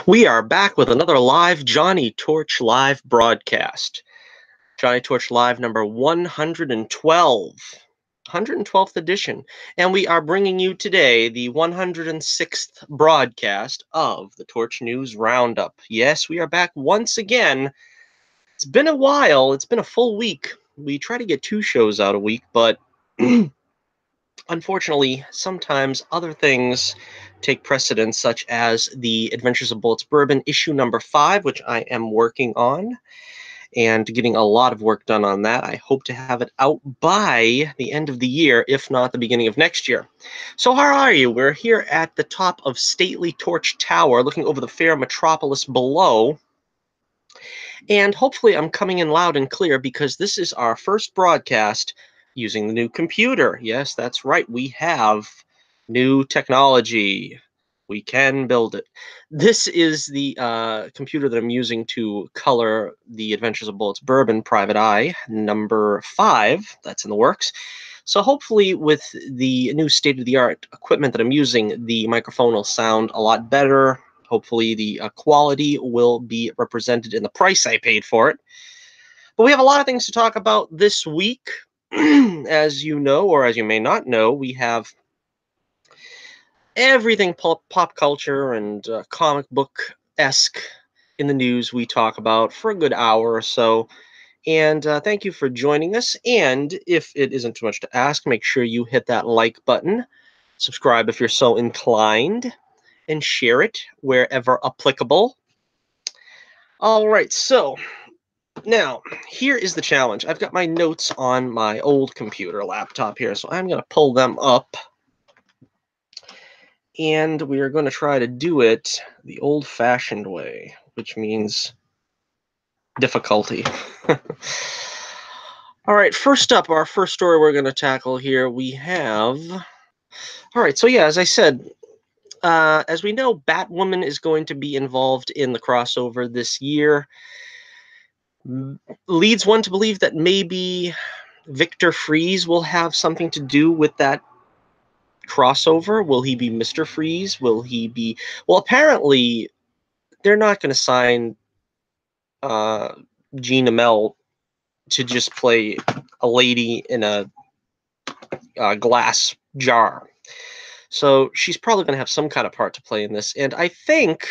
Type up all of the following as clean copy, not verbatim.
We are back with another live Johnnie Torch live broadcast. Johnnie Torch live number 112, 112th edition. And we are bringing you today the 106th broadcast of the Torch News Roundup. Yes, we are back once again. It's been a while. It's been a full week. We try to get 2 shows out a week, but unfortunately, sometimes other things take precedence, such as the Adventures of Bullets Bourbon issue number 5, which I am working on and getting a lot of work done on that. I hope to have it out by the end of the year, if not the beginning of next year. So how are you? We're here at the top of stately Torch Tower, looking over the fair metropolis below. And hopefully I'm coming in loud and clear because this is our first broadcast using the new computer. Yes, that's right. We have new technology. We can build it. This is the computer that I'm using to color the Adventures of Bullets Bourbon Private Eye number 5. That's in the works. So hopefully with the new state-of-the-art equipment that I'm using, the microphone will sound a lot better. Hopefully the quality will be represented in the price I paid for it. But we have a lot of things to talk about this week. As you know, or as you may not know, we have everything pop culture and comic book-esque in the news we talk about for a good hour or so. And thank you for joining us. And if it isn't too much to ask, make sure you hit that like button, subscribe if you're so inclined, and share it wherever applicable. All right, so now here is the challenge. I've got my notes on my old computer laptop here, so I'm going to pull them up. And we are going to try to do it the old-fashioned way, which means difficulty. All right, first up, our first story we're going to tackle here, we have... All right, so yeah, as I said, as we know, Batwoman is going to be involved in the crossover this year. Leads one to believe that maybe Victor Freeze will have something to do with that crossover. Will he be Mr. Freeze? Will he be... Well, apparently, they're not going to sign Jean Amell to just play a lady in a glass jar. So she's probably going to have some kind of part to play in this. And I think,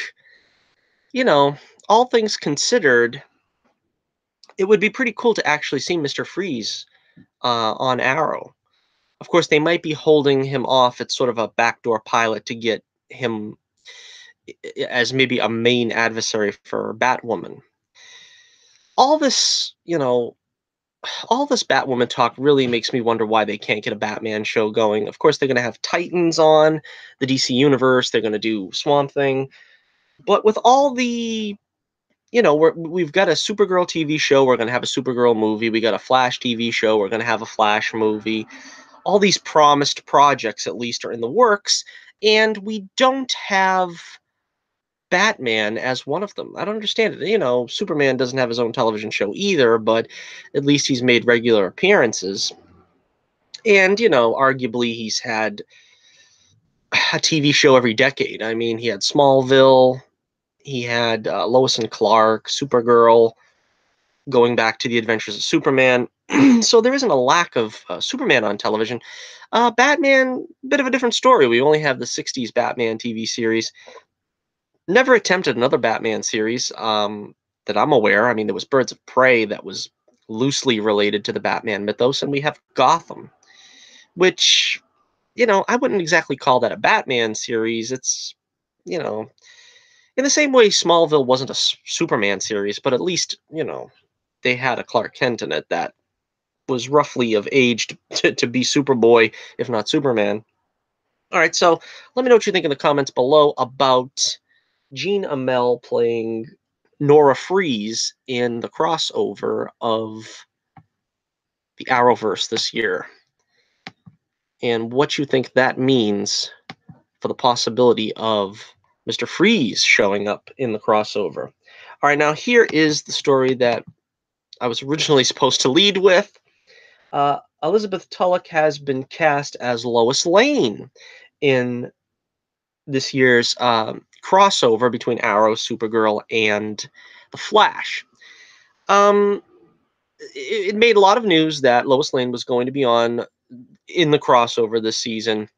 you know, all things considered, it would be pretty cool to actually see Mr. Freeze on Arrow. Of course, they might be holding him off at sort of a backdoor pilot to get him as maybe a main adversary for Batwoman. All this, all this Batwoman talk really makes me wonder why they can't get a Batman show going. Of course, they're going to have Titans on the DC Universe. They're going to do Swamp Thing. But with all the, we've got a Supergirl TV show. We're going to have a Supergirl movie. We got a Flash TV show. We're going to have a Flash movie. All these promised projects, at least, are in the works. And we don't have Batman as one of them. I don't understand it. Superman doesn't have his own television show either, but at least he's made regular appearances. And, arguably he's had a TV show every decade. I mean, he had Smallville, he had Lois and Clark, Supergirl, going back to the Adventures of Superman. So there isn't a lack of Superman on television. Batman, bit of a different story. We only have the 60s Batman TV series. Never attempted another Batman series that I'm aware. I mean, there was Birds of Prey that was loosely related to the Batman mythos, and we have Gotham, which, I wouldn't exactly call that a Batman series. It's, in the same way Smallville wasn't a Superman series, but at least, they had a Clark Kent in it that was roughly of age to be Superboy, if not Superman. All right, so let me know what you think in the comments below about Jean Amell playing Nora Fries in the crossover of the Arrowverse this year, and what you think that means for the possibility of Mr. Freeze showing up in the crossover. All right, now here is the story that I was originally supposed to lead with. Elizabeth Tulloch has been cast as Lois Lane in this year's crossover between Arrow, Supergirl, and the Flash. It made a lot of news that Lois Lane was going to be on in the crossover this season.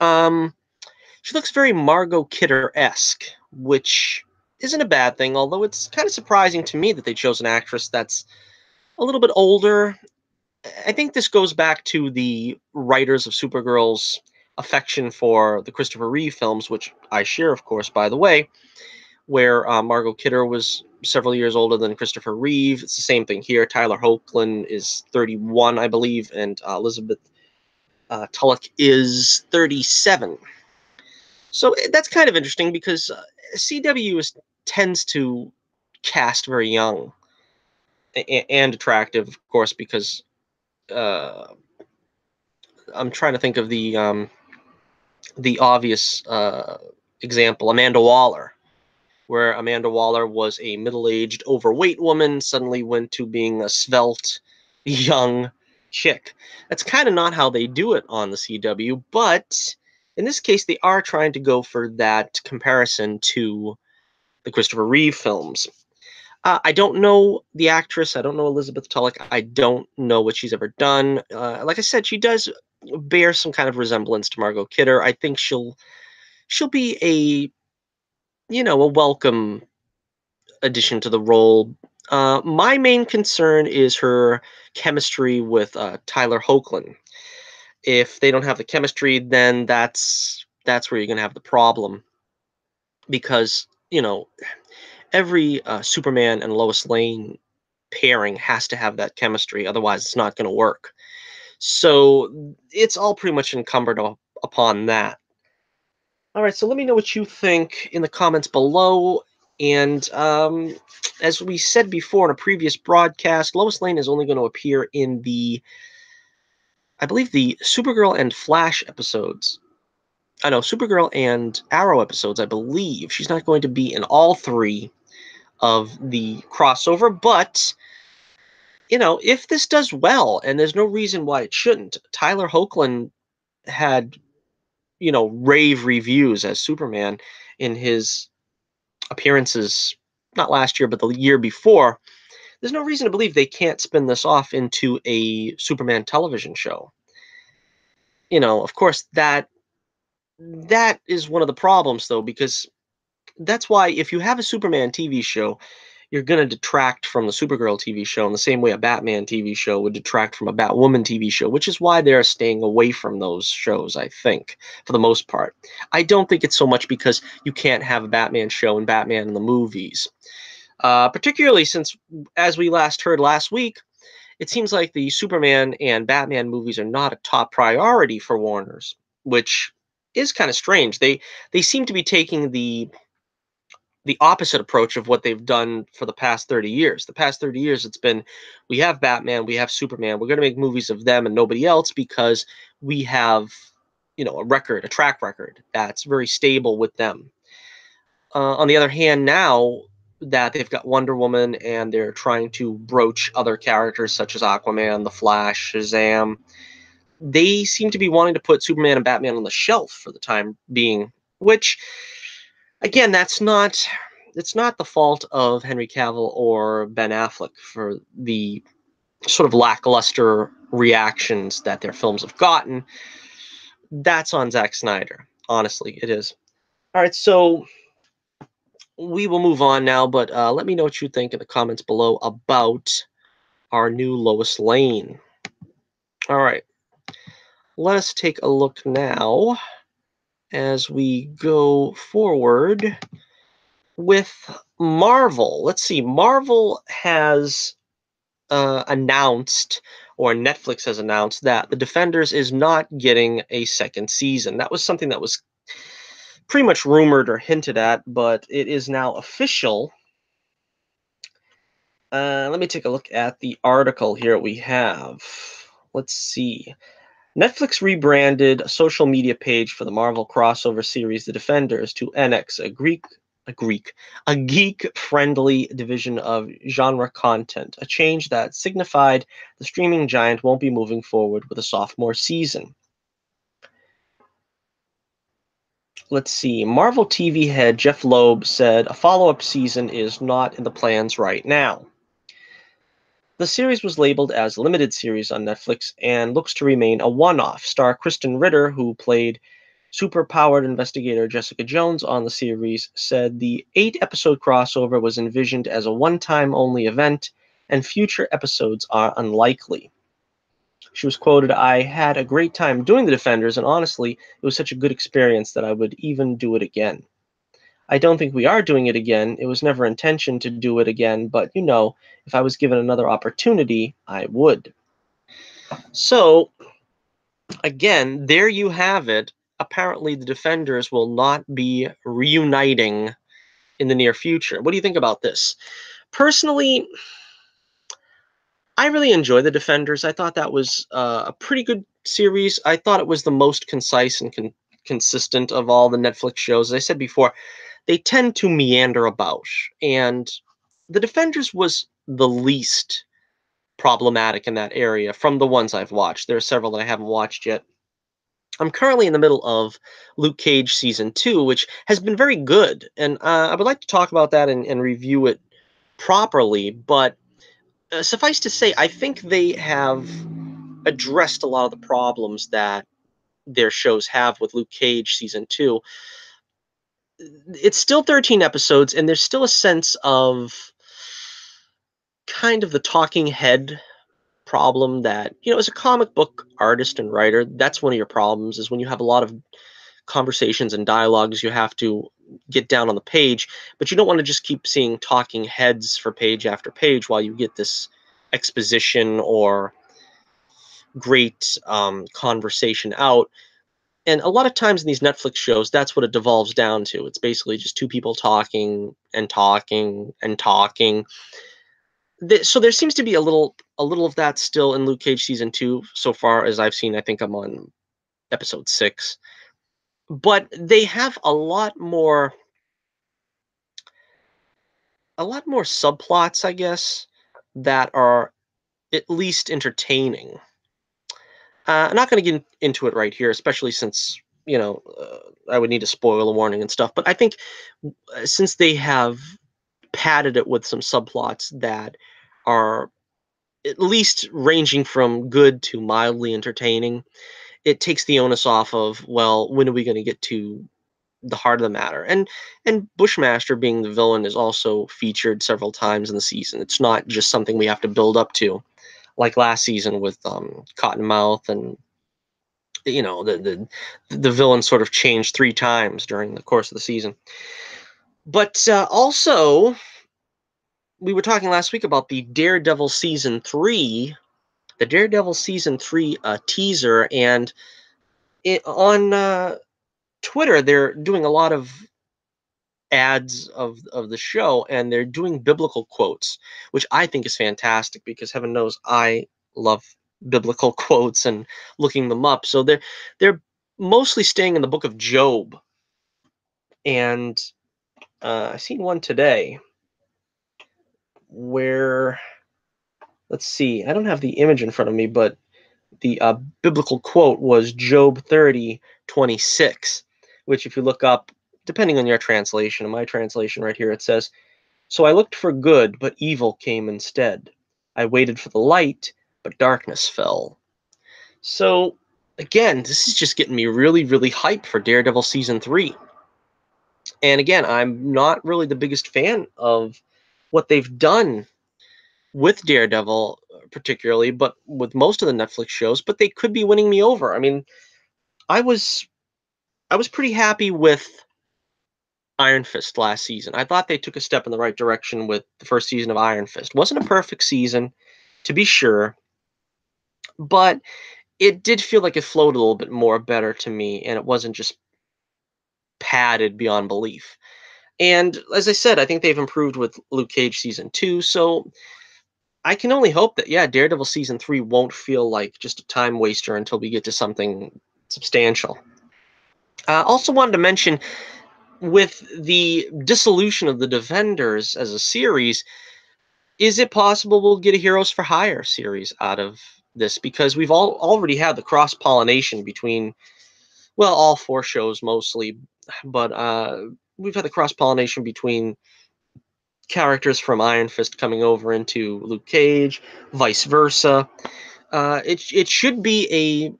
She looks very Margot Kidder-esque, which isn't a bad thing, although it's kind of surprising to me that they chose an actress that's a little bit older. I think this goes back to the writers of Supergirl's affection for the Christopher Reeve films, which I share, of course, by the way, where Margot Kidder was several years older than Christopher Reeve. It's the same thing here. Tyler Hoechlin is 31, I believe, and Elizabeth Tulloch is 37. So that's kind of interesting because CW tends to cast very young and attractive, of course, because uh, I'm trying to think of the obvious example, Amanda Waller, where Amanda Waller was a middle-aged, overweight woman, suddenly went to being a svelte, young chick. That's kind of not how they do it on the CW, but in this case, they are trying to go for that comparison to the Christopher Reeve films. I don't know the actress. I don't know Elizabeth Tulloch. I don't know what she's ever done. Like I said, she does bear some kind of resemblance to Margot Kidder. I think she'll be a welcome addition to the role. My main concern is her chemistry with Tyler Hoechlin. If they don't have the chemistry, then that's where you're going to have the problem, because every Superman and Lois Lane pairing has to have that chemistry, otherwise it's not going to work. So it's all pretty much encumbered upon that. All right, so let me know what you think in the comments below. And as we said before in a previous broadcast, Lois Lane is only going to appear in I believe, the Supergirl and Flash episodes. I know, Supergirl and Arrow episodes, I believe. She's not going to be in all three of the crossover, but if this does well, and there's no reason why it shouldn't. Tyler Hoechlin had, rave reviews as Superman in his appearances, not last year, but the year before. There's no reason to believe they can't spin this off into a Superman television show. Of course, that is one of the problems, though, because that's why if you have a Superman TV show, you're going to detract from the Supergirl TV show in the same way a Batman TV show would detract from a Batwoman TV show, which is why they're staying away from those shows, I think, for the most part. I don't think it's so much because you can't have a Batman show and Batman in the movies. Particularly since, as we last heard last week, it seems like the Superman and Batman movies are not a top priority for Warner's, which is kind of strange. They seem to be taking the opposite approach of what they've done for the past 30 years. The past 30 years, it's been, we have Batman, we have Superman, we're going to make movies of them and nobody else because we have, a track record that's very stable with them. On the other hand, now that they've got Wonder Woman and they're trying to broach other characters such as Aquaman, The Flash, Shazam, they seem to be wanting to put Superman and Batman on the shelf for the time being, which, again, it's not the fault of Henry Cavill or Ben Affleck for the sort of lackluster reactions that their films have gotten. That's on Zack Snyder. Honestly, it is. All right, so we will move on now, but let me know what you think in the comments below about our new Lois Lane. All right, let us take a look now as we go forward with Marvel. Let's see, Marvel has announced, or Netflix has announced, that The Defenders is not getting a second season. That was something that was pretty much rumored or hinted at, but it is now official. Let me take a look at the article here we have. Let's see. Netflix rebranded a social media page for the Marvel crossover series The Defenders to NX, a geek-friendly division of genre content, a change that signified the streaming giant won't be moving forward with a sophomore season. Let's see. Marvel TV head Jeff Loeb said a follow-up season is not in the plans right now. The series was labeled as a limited series on Netflix and looks to remain a one-off. Star Kristen Ritter, who played super-powered investigator Jessica Jones on the series, said the 8-episode crossover was envisioned as a one-time only event, and future episodes are unlikely. She was quoted, "I had a great time doing The Defenders, and honestly, it was such a good experience that I would even do it again. I don't think we are doing it again. It was never intention to do it again, but you know, if I was given another opportunity, I would." So, again, there you have it. Apparently, the Defenders will not be reuniting in the near future. What do you think about this? Personally, I really enjoy the Defenders. I thought that was a pretty good series. I thought it was the most concise and consistent of all the Netflix shows. As I said before, they tend to meander about, and the Defenders was the least problematic in that area from the ones I've watched. There are several that I haven't watched yet. I'm currently in the middle of Luke Cage season 2, which has been very good, and I would like to talk about that and review it properly. But suffice to say, I think they have addressed a lot of the problems that their shows have with Luke Cage season 2. It's still 13 episodes, and there's still a sense of kind of the talking head problem that, as a comic book artist and writer, that's one of your problems, is when you have a lot of conversations and dialogues you have to get down on the page, but you don't want to just keep seeing talking heads for page after page while you get this exposition or great conversation out. And a lot of times in these Netflix shows, that's what it devolves down to. It's basically just two people talking and talking and talking. So there seems to be a little of that still in Luke Cage season 2 so far as I've seen. I think I'm on episode 6. But they have a lot more subplots, I guess, that are at least entertaining. I'm not going to get into it right here, especially since I would need a spoiler warning and stuff. But I think since they have padded it with some subplots that are at least ranging from good to mildly entertaining, it takes the onus off of, well, when are we going to get to the heart of the matter? And Bushmaster being the villain is also featured several times in the season. It's not just something we have to build up to, like last season with Cottonmouth, and the villain sort of changed 3 times during the course of the season. But also, we were talking last week about the Daredevil season 3, teaser, and on Twitter they're doing a lot of ads of the show, and they're doing biblical quotes, which I think is fantastic because heaven knows I love biblical quotes and looking them up. So they're mostly staying in the book of Job, and I seen one today where, let's see, I don't have the image in front of me, but the biblical quote was Job 30:26, which if you look up, depending on your translation, in my translation right here, it says, "So I looked for good, but evil came instead. I waited for the light, but darkness fell." So, again, this is just getting me really, really hyped for Daredevil season 3. And again, I'm not really the biggest fan of what they've done with Daredevil, particularly, but with most of the Netflix shows. But they could be winning me over. I mean, I was I was pretty happy with Iron Fist last season. I thought they took a step in the right direction with the first season of Iron Fist. Wasn't a perfect season, to be sure, but it did feel like it flowed a little bit more better to me, and it wasn't just padded beyond belief. And as I said, I think they've improved with Luke Cage season 2, so I can only hope that, yeah, Daredevil season 3 won't feel like just a time waster until we get to something substantial. Also wanted to mention, with the dissolution of the Defenders as a series, is it possible we'll get a Heroes for Hire series out of this? Because we've already had the cross pollination between, well, all 4 shows mostly, but we've had the cross-pollination between characters from Iron Fist coming over into Luke Cage, vice versa. It should be a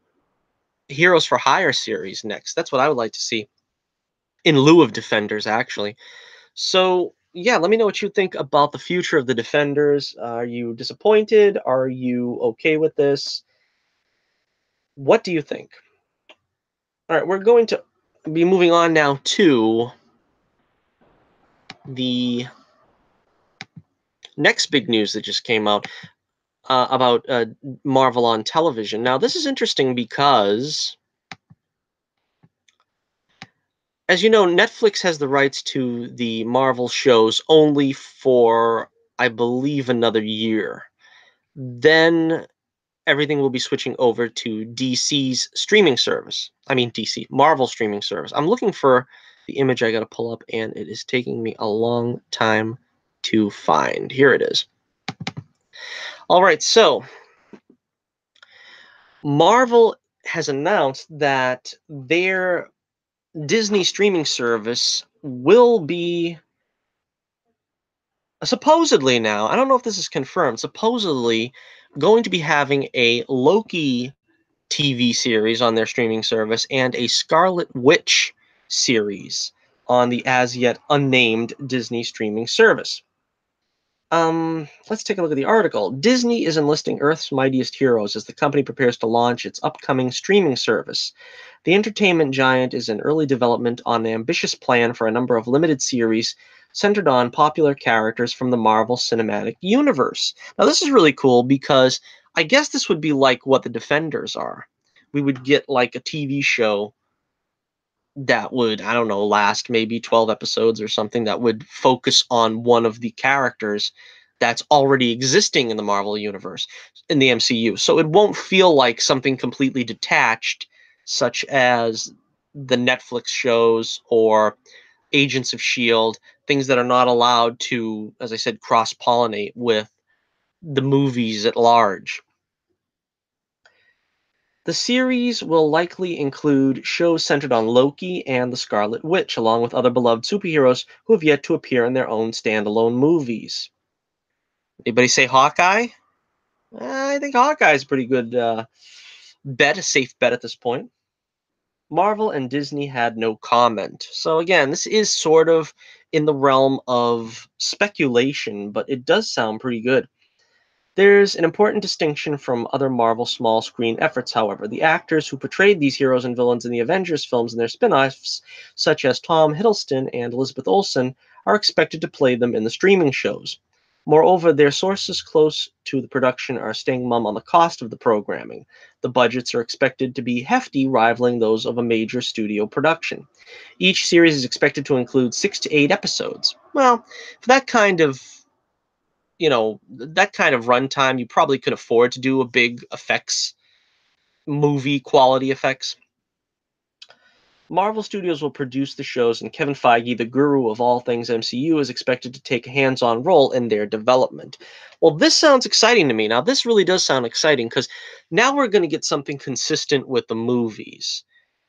Heroes for Hire series next. That's what I would like to see, in lieu of Defenders, actually. So, yeah, let me know what you think about the future of the Defenders. Are you disappointed? Are you okay with this? What do you think? All right, we're going to be moving on now to the next big news that just came out about Marvel on television. Now, this is interesting because, as you know, Netflix has the rights to the Marvel shows only for, I believe, another year. Then everything will be switching over to DC's streaming service. I mean, DC, Marvel streaming service. I'm looking for the image I got to pull up, and it is taking me a long time to find. Here it is. All right, so Marvel has announced that their Disney streaming service will be supposedly now, I don't know if this is confirmed, supposedly going to be having a Loki TV series on their streaming service and a Scarlet Witch series on the as yet unnamed Disney streaming service. Let's take a look at the article. Disney is enlisting Earth's mightiest heroes as the company prepares to launch its upcoming streaming service. The entertainment giant is in early development on an ambitious plan for a number of limited series centered on popular characters from the Marvel Cinematic Universe. Now, this is really cool because I guess this would be like what the Defenders are. We would get like a TV show that would, I don't know, last maybe 12 episodes or something that would focus on one of the characters that's already existing in the Marvel universe, in the MCU. So it won't feel like something completely detached, such as the Netflix shows or Agents of S.H.I.E.L.D., things that are not allowed to, as I said, cross pollinate with the movies at large. The series will likely include shows centered on Loki and the Scarlet Witch, along with other beloved superheroes who have yet to appear in their own standalone movies. Anybody say Hawkeye? I think Hawkeye's a pretty good bet, a safe bet at this point. Marvel and Disney had no comment. So again, this is sort of in the realm of speculation, but it does sound pretty good. There's an important distinction from other Marvel small screen efforts, however. The actors who portrayed these heroes and villains in the Avengers films and their spin offs, such as Tom Hiddleston and Elizabeth Olsen, are expected to play them in the streaming shows. Moreover, their sources close to the production are staying mum on the cost of the programming. The budgets are expected to be hefty, rivaling those of a major studio production. Each series is expected to include 6 to 8 episodes. Well, for that kind of that kind of runtime, you probably could afford to do a big effects movie quality effects. Marvel Studios will produce the shows, and Kevin Feige, the guru of all things MCU, is expected to take a hands-on role in their development. Well, this sounds exciting to me. Now, this really does sound exciting because now we're going to get something consistent with the movies.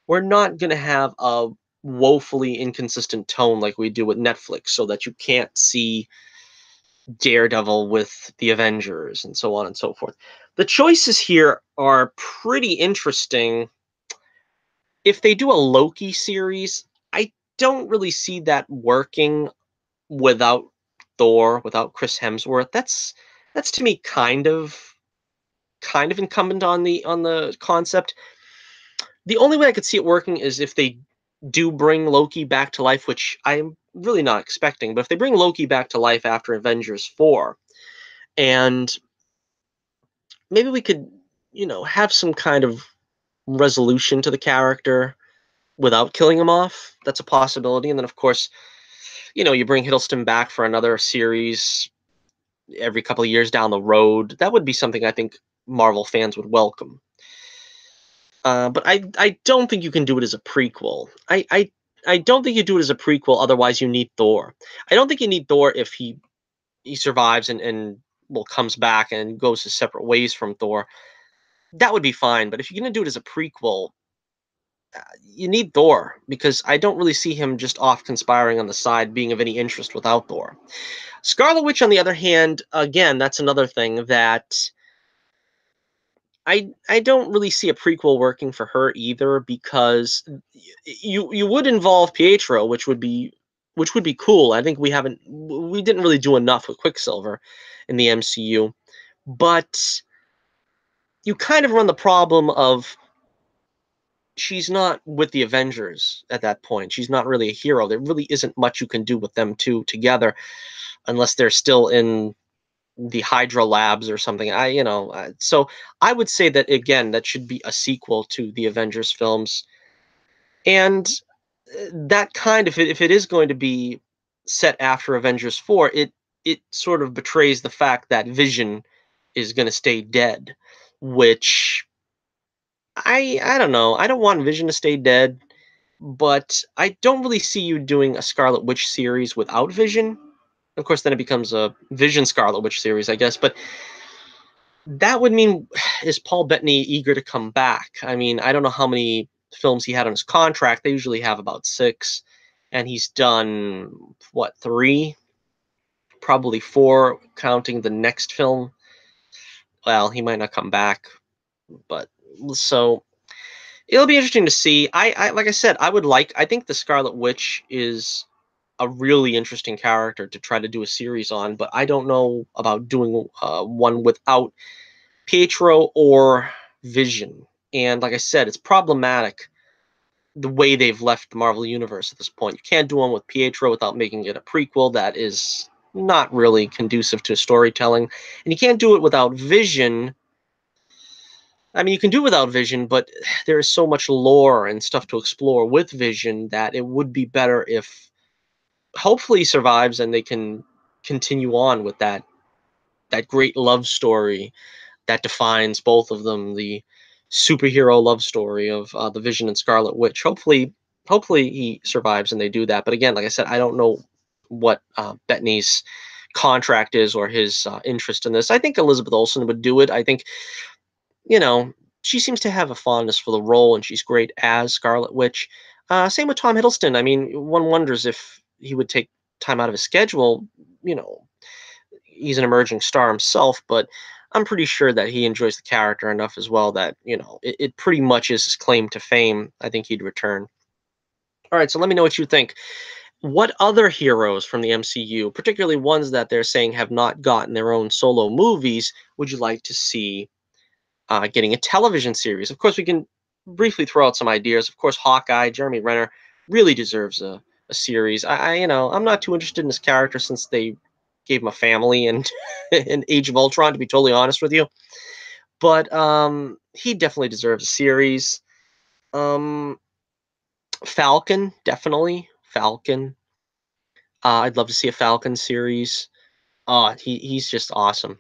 We're not going to have a woefully inconsistent tone like we do with Netflix, so that you can't see Daredevil with the Avengers and so on and so forth. The choices here are pretty interesting. If they do a Loki series, I don't really see that working without Thor, without Chris Hemsworth. That's to me kind of incumbent on the concept. The only way I could see it working is if they do bring Loki back to life, which I'm really not expecting. But if they bring Loki back to life after Avengers 4, and maybe we could, have some kind of resolution to the character without killing him off. That's a possibility. And then, of course, you bring Hiddleston back for another series every couple of years down the road. That would be something I think Marvel fans would welcome. But I don't think you can do it as a prequel. I don't think you do it as a prequel. Otherwise, you need Thor. I don't think you need Thor if he survives and comes back and goes his separate ways from Thor. That would be fine. But if you're going to do it as a prequel, you need Thor, because I don't really see him just off conspiring on the side being of any interest without Thor. Scarlet Witch, on the other hand, again, that's another thing that I don't really see a prequel working for her either, because you would involve Pietro, which would be cool. I think we didn't really do enough with Quicksilver in the MCU, but you kind of run the problem of she's not with the Avengers at that point. She's not really a hero. There really isn't much you can do with them two together unless they're still in the Hydra labs or something. So I would say that again, that should be a sequel to the Avengers films, and that kind of, if it is going to be set after Avengers 4, it sort of betrays the fact that Vision is going to stay dead, which I don't know. I don't want Vision to stay dead, but I don't really see you doing a Scarlet Witch series without Vision. Of course, then it becomes a Vision Scarlet Witch series, I guess. But that would mean, is Paul Bettany eager to come back? I mean, I don't know how many films he had on his contract. They usually have about 6, and he's done what, 3, probably 4, counting the next film. Well, he might not come back, but so it'll be interesting to see. I like I said, I think the Scarlet Witch is a really interesting character to try to do a series on, but I don't know about doing one without Pietro or Vision. And like I said, it's problematic the way they've left the Marvel Universe at this point. You can't do one with Pietro without making it a prequel that is not really conducive to storytelling. And you can't do it without Vision. I mean, you can do it without Vision, but there is so much lore and stuff to explore with Vision that it would be better if hopefully he survives and they can continue on with that great love story that defines both of them, the superhero love story of the Vision and Scarlet Witch. Hopefully he survives and they do that. But again, like I said, I don't know what Bettany's contract is or his interest in this. I think Elizabeth Olsen would do it. I think, you know, she seems to have a fondness for the role, and she's great as Scarlet Witch. Same with Tom Hiddleston. I mean, one wonders if he would take time out of his schedule. You know, he's an emerging star himself, but I'm pretty sure that he enjoys the character enough as well that, it pretty much is his claim to fame. I think he'd return. All right, so let me know what you think. What other heroes from the MCU, particularly ones that they're saying have not gotten their own solo movies, would you like to see getting a television series? Of course, we can briefly throw out some ideas. Of course, Hawkeye, Jeremy Renner, really deserves a series. I'm not too interested in this character since they gave him a family and in Age of Ultron, to be totally honest with you. But he definitely deserves a series. Um, Falcon, definitely Falcon. I'd love to see a Falcon series. He's just awesome.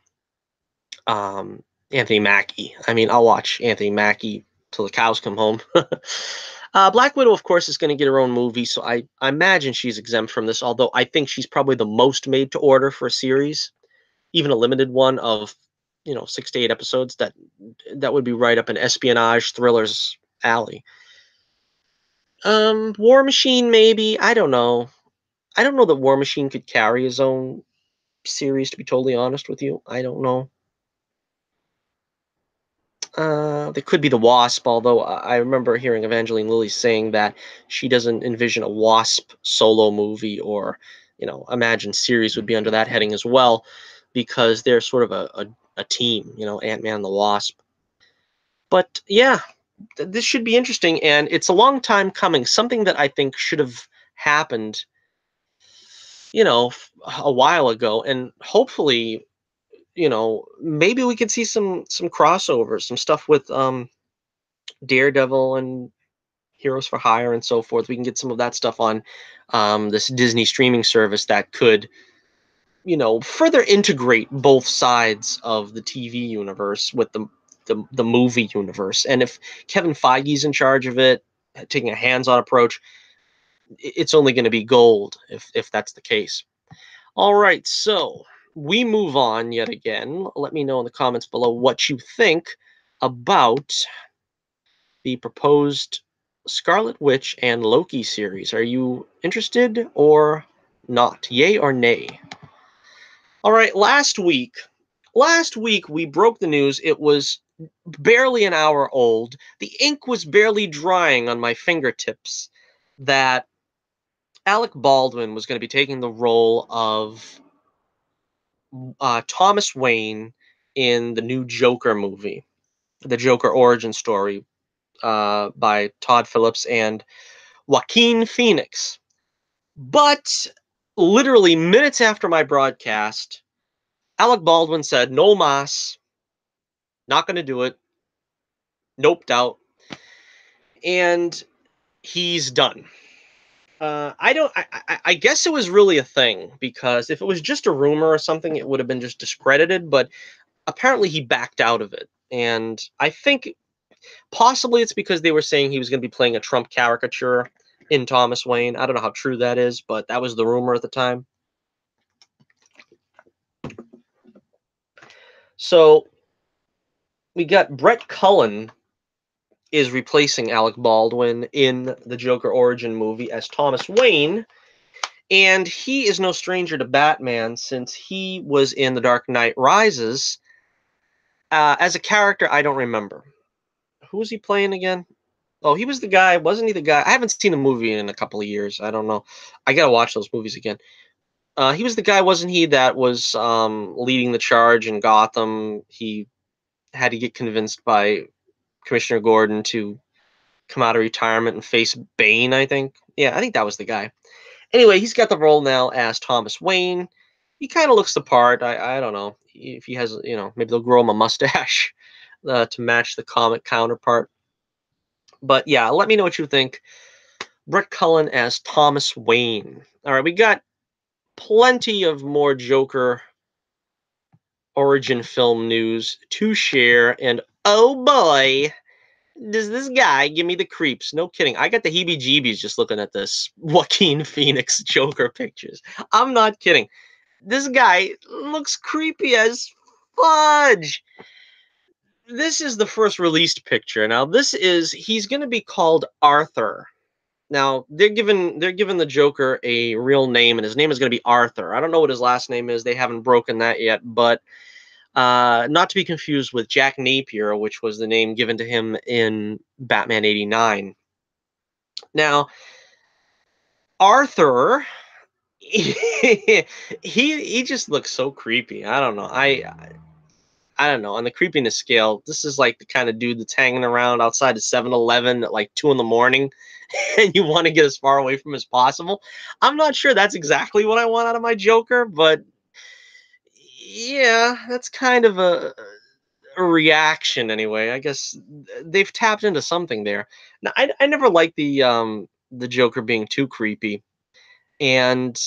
Anthony Mackie. I mean, I'll watch Anthony Mackie till the cows come home. Black Widow, of course, is going to get her own movie, so I imagine she's exempt from this, although I think she's probably the most made to order for a series, even a limited one of 6 to 8 episodes. That would be right up an espionage thriller's alley. War Machine, maybe. I don't know. I don't know that War Machine could carry his own series, to be totally honest with you. I don't know. There could be the Wasp, although I remember hearing Evangeline Lilly saying that she doesn't envision a Wasp solo movie, or, imagine series would be under that heading as well, because they're sort of a team, Ant-Man and the Wasp. But yeah, this should be interesting, and it's a long time coming. Something that I think should have happened, a while ago, and hopefully, maybe we could see some crossovers, some stuff with Daredevil and Heroes for Hire and so forth. We can get some of that stuff on this Disney streaming service that could, further integrate both sides of the TV universe with the movie universe. And if Kevin Feige's in charge of it, taking a hands-on approach, it's only going to be gold if that's the case. All right, so we move on yet again. Let me know in the comments below what you think about the proposed Scarlet Witch and Loki series. Are you interested or not? Yay or nay? All right, last week we broke the news. It was barely an hour old. The ink was barely drying on my fingertips that Alec Baldwin was going to be taking the role of Thomas Wayne in the new Joker movie, the Joker origin story by Todd Phillips and Joaquin Phoenix. But literally minutes after my broadcast, Alec Baldwin said, "No mas, not going to do it, noped out," and he's done. I don't. I guess it was really a thing, because if it was just a rumor or something, it would have been just discredited. But apparently, he backed out of it, and I think possibly it's because they were saying he was going to be playing a Trump caricature in Thomas Wayne. I don't know how true that is, but that was the rumor at the time. So we got Brett Cullen is replacing Alec Baldwin in the Joker origin movie as Thomas Wayne. And he is no stranger to Batman, since he was in The Dark Knight Rises as a character I don't remember. Who was he playing again? Oh, he was the guy. Wasn't he the guy? I haven't seen the movie in a couple of years. I don't know. I gotta watch those movies again. He was the guy, wasn't he, that was leading the charge in Gotham? He had to get convinced by Commissioner Gordon to come out of retirement and face Bane, I think. Yeah, I think that was the guy. Anyway, he's got the role now as Thomas Wayne. He kind of looks the part. I don't know if he has, maybe they'll grow him a mustache to match the comic counterpart. But yeah, let me know what you think. Brett Cullen as Thomas Wayne. All right, we got plenty of more Joker origin film news to share, and oh boy, does this guy give me the creeps. No kidding. I got the heebie-jeebies just looking at this Joaquin Phoenix Joker pictures. I'm not kidding. This guy looks creepy as fudge. This is the first released picture. Now, he's going to be called Arthur. Now, they're giving the Joker a real name, and his name is going to be Arthur. I don't know what his last name is. They haven't broken that yet, but not to be confused with Jack Napier, which was the name given to him in Batman '89. Now, Arthur, he just looks so creepy. I don't know. I don't know. On the creepiness scale, this is like the kind of dude that's hanging around outside of 7-Eleven at like 2 in the morning, and you want to get as far away from as possible. I'm not sure that's exactly what I want out of my Joker, but yeah, that's kind of a reaction anyway. I guess they've tapped into something there. Now, I never liked the Joker being too creepy, and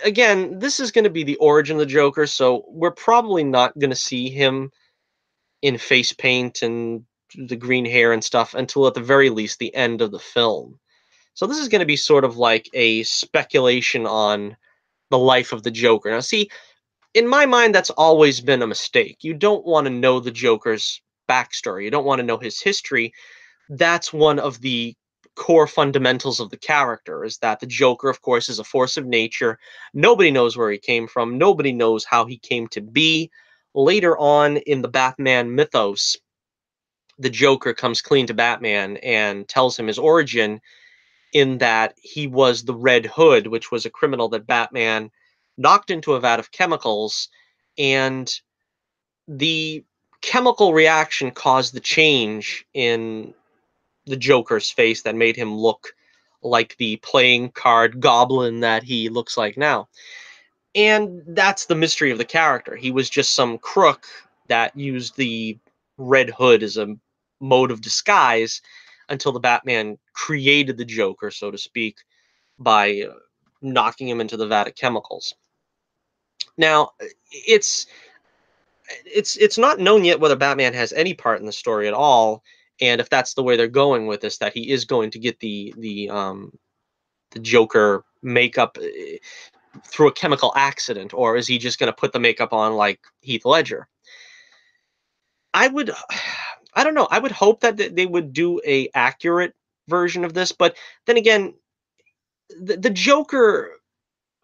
again, this is going to be the origin of the Joker, so we're probably not going to see him in face paint and the green hair and stuff until at the very least the end of the film. So this is going to be sort of like a speculation on the life of the Joker. Now, see, in my mind, that's always been a mistake. You don't want to know the Joker's backstory. You don't want to know his history. That's one of the core fundamentals of the character, is that the Joker, of course, is a force of nature. Nobody knows where he came from. Nobody knows how he came to be. Later on in the Batman mythos, the Joker comes clean to Batman and tells him his origin, in that he was the Red Hood, which was a criminal that Batman knocked into a vat of chemicals, and the chemical reaction caused the change in the Joker's face that made him look like the playing card goblin that he looks like now. And that's the mystery of the character. He was just some crook that used the Red Hood as a mode of disguise until the Batman created the Joker, so to speak, by knocking him into the vat of chemicals. Now, it's it's not known yet whether Batman has any part in the story at all, and if that's the way they're going with this, that he is going to get the Joker makeup through a chemical accident, or is he just going to put the makeup on like Heath Ledger? I would, I don't know. I would hope that they would do a accurate version of this. But then again, the Joker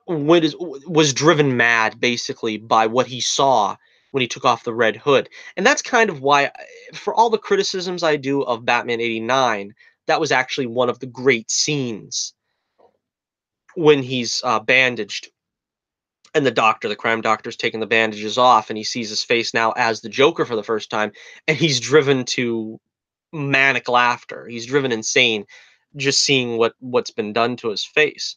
was driven mad basically by what he saw when he took off the red hood. And that's kind of why, for all the criticisms I do of Batman 89, that was actually one of the great scenes when he's bandaged and the crime doctor's taking the bandages off, and he sees his face now as the Joker for the first time, and he's driven to manic laughter. He's driven insane just seeing what's been done to his face.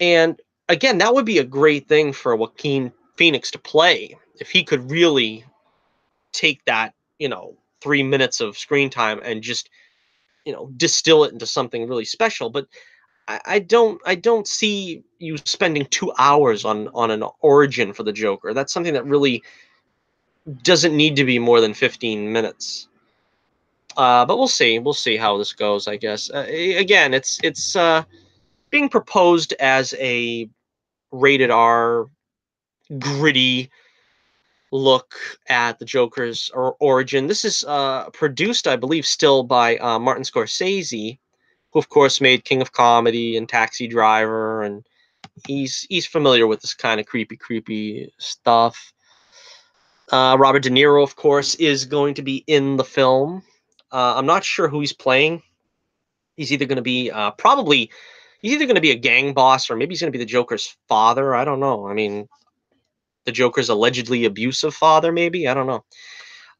And again, that would be a great thing for Joaquin Phoenix to play if he could really take that, 3 minutes of screen time and just, distill it into something really special. But I don't see you spending 2 hours on an origin for the Joker. That's something that really doesn't need to be more than 15 minutes. But we'll see. We'll see how this goes, I guess. Again, it's being proposed as a rated R, gritty look at the Joker's origin. This is produced, I believe, still by Martin Scorsese, who of course made King of Comedy and Taxi Driver, and he's familiar with this kind of creepy stuff. Robert De Niro, of course, is going to be in the film. I'm not sure who he's playing. He's either going to be he's either going to be a gang boss, or maybe he's going to be the Joker's father. I don't know. I mean, the Joker's allegedly abusive father, maybe. I don't know.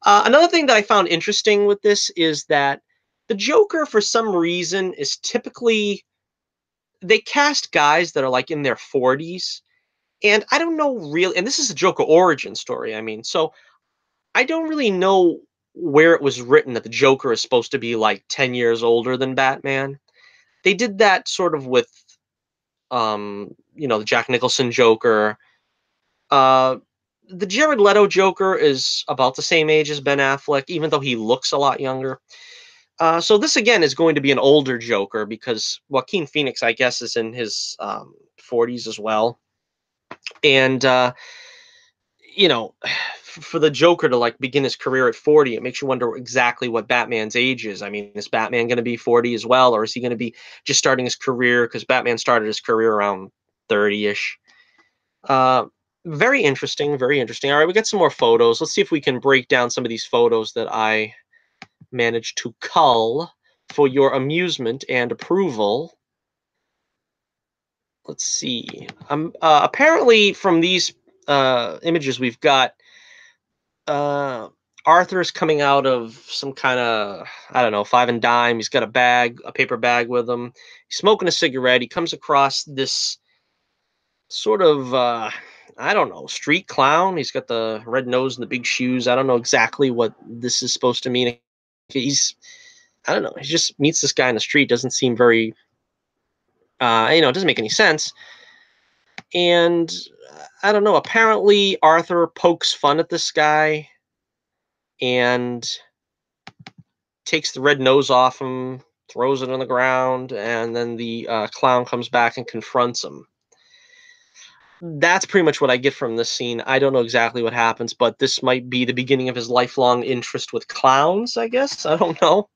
Another thing that I found interesting with this is that the Joker, for some reason, is typically, they cast guys that are like in their 40s, and I don't know really. And this is a Joker origin story. I mean, so I don't really know where it was written that the Joker is supposed to be like 10 years older than Batman. They did that sort of with, the Jack Nicholson Joker. Uh, the Jared Leto Joker is about the same age as Ben Affleck, even though he looks a lot younger. So this again is going to be an older Joker because Joaquin Phoenix, I guess, is in his 40s as well. And for the Joker to like begin his career at 40, it makes you wonder exactly what Batman's age is. I mean, is Batman going to be 40 as well, or is he going to be just starting his career? Because Batman started his career around 30-ish. Very interesting, very interesting. All right, we got some more photos. Let's see if we can break down some of these photos that I managed to cull for your amusement and approval. Let's see. Apparently, from these images, we've got Arthur's coming out of some kind of, I don't know, five and dime. He's got a paper bag with him. He's smoking a cigarette. He comes across this sort of, I don't know, street clown. He's got the red nose and the big shoes. I don't know exactly what this is supposed to mean. I don't know. He just meets this guy in the street. Doesn't seem very, it doesn't make any sense. And I don't know. Apparently, Arthur pokes fun at this guy and takes the red nose off him, throws it on the ground, and then the clown comes back and confronts him. That's pretty much what I get from this scene. I don't know exactly what happens, but this might be the beginning of his lifelong interest with clowns, I guess. I don't know.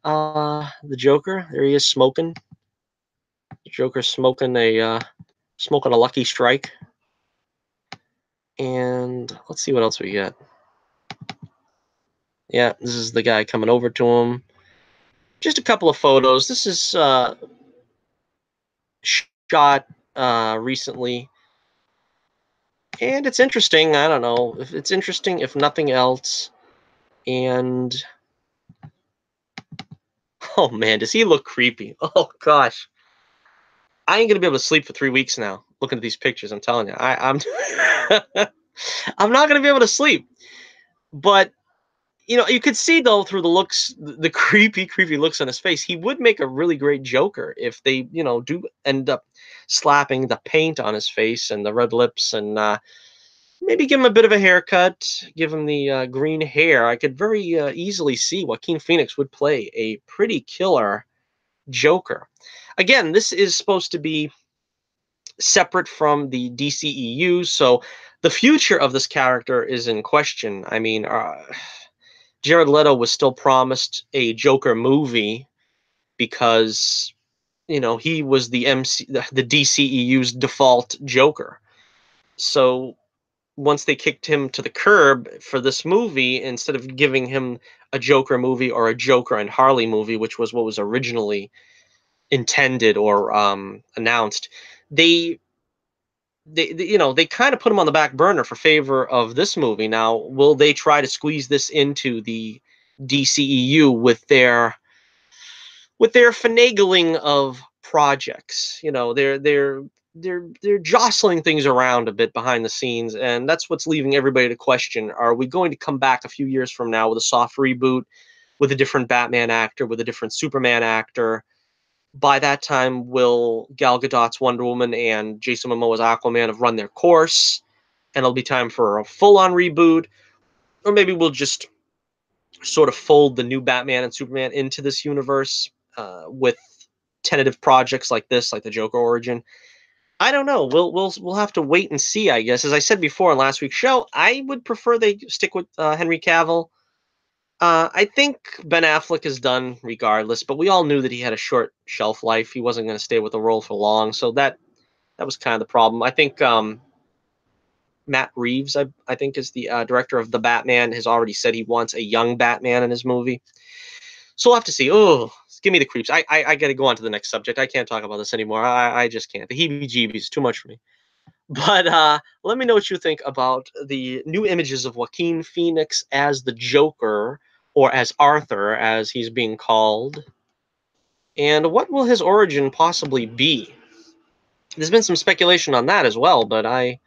The Joker, there he is smoking. The Joker's smoking a Lucky Strike. And let's see what else we get. Yeah, this is the guy coming over to him. Just a couple of photos. This is shot recently. And it's interesting. I don't know if it's interesting, if nothing else. And oh man, does he look creepy? Oh gosh, I ain't gonna be able to sleep for 3 weeks now. Looking at these pictures, I'm telling you, I'm I'm not gonna be able to sleep. But you could see though through the looks, the creepy looks on his face. He would make a really great Joker if they, do end up slapping the paint on his face and the red lips and maybe give him a bit of a haircut, give him the green hair. I could very easily see Joaquin Phoenix would play a pretty killer Joker. Again, this is supposed to be separate from the DCEU, so the future of this character is in question. I mean, Jared Leto was still promised a Joker movie, because he was the DCEU's default Joker. So once they kicked him to the curb for this movie, instead of giving him a Joker movie or a Joker and Harley movie, which was what was originally intended or announced, they they kind of put him on the back burner for favor of this movie. Now, will they try to squeeze this into the DCEU with their finagling of projects? They're jostling things around a bit behind the scenes, and that's what's leaving everybody to question: are we going to come back a few years from now with a soft reboot, with a different Batman actor, with a different Superman actor? By that time, will Gal Gadot's Wonder Woman and Jason Momoa's Aquaman have run their course, and it'll be time for a full-on reboot? Or maybe we'll just sort of fold the new Batman and Superman into this universe with tentative projects like this, like the Joker origin. I don't know. We'll have to wait and see, I guess. As I said before in last week's show, I would prefer they stick with Henry Cavill. I think Ben Affleck is done regardless, but we all knew that he had a short shelf life. He wasn't going to stay with the role for long, so that was kind of the problem. I think Matt Reeves, I think, is the director of the Batman, has already said he wants a young Batman in his movie. So we'll have to see. Oh, give me the creeps. I got to go on to the next subject. I can't talk about this anymore. I just can't. The heebie-jeebies is too much for me. But let me know what you think about the new images of Joaquin Phoenix as the Joker, or as Arthur, as he's being called. And what will his origin possibly be? There's been some speculation on that as well, but I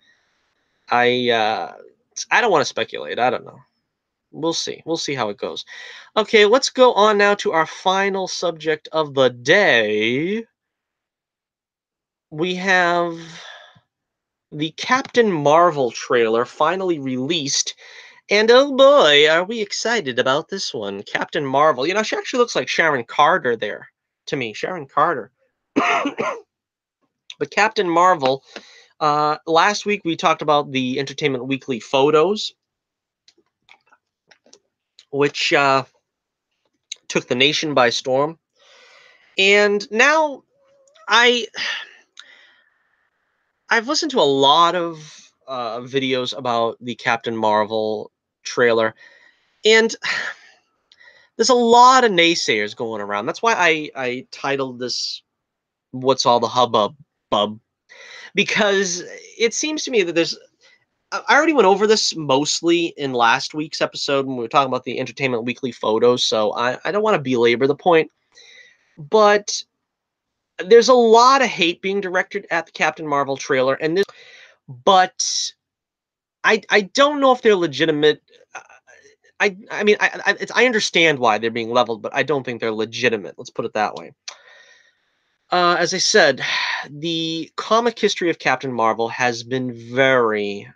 don't want to speculate. I don't know. We'll see. We'll see how it goes. Okay, let's go on now to our final subject of the day. We have the Captain Marvel trailer finally released. And oh boy, are we excited about this one. Captain Marvel. She actually looks like Sharon Carter there to me. Sharon Carter. But Captain Marvel, last week we talked about the Entertainment Weekly photos, which took the nation by storm. And now I've listened to a lot of videos about the Captain Marvel trailer, and there's a lot of naysayers going around. That's why I titled this "What's All the Hubbub-bub," because it seems to me that I already went over this mostly in last week's episode when we were talking about the Entertainment Weekly photos, so I don't want to belabor the point, but there's a lot of hate being directed at the Captain Marvel trailer, but I don't know if they're legitimate. I mean, I understand why they're being leveled, but I don't think they're legitimate. Let's put it that way. As I said, the comic history of Captain Marvel has been very,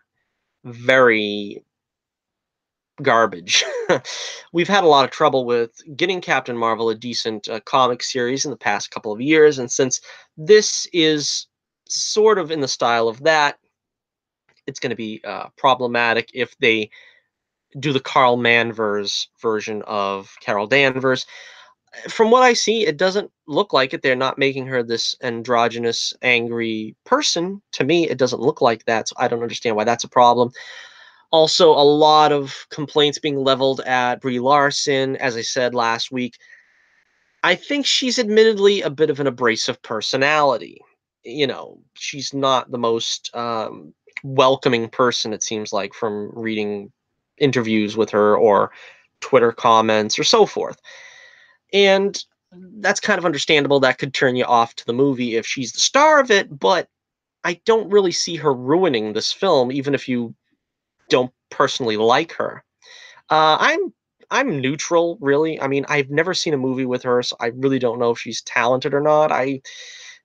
very garbage. We've had a lot of trouble with getting Captain Marvel a decent comic series in the past couple of years, and since this is sort of in the style of that, it's going to be problematic if they do the Carl Manvers version of Carol Danvers. From what I see, it doesn't look like it. They're not making her this androgynous, angry person. To me, it doesn't look like that, so I don't understand why that's a problem. Also, a lot of complaints being leveled at Brie Larson. As I said last week, I think she's admittedly a bit of an abrasive personality. She's not the most welcoming person, it seems like, from reading interviews with her or Twitter comments or so forth. And that's kind of understandable. That could turn you off to the movie if she's the star of it, but I don't really see her ruining this film, even if you don't personally like her. I'm neutral, really. I mean, I've never seen a movie with her, so I really don't know if she's talented or not. I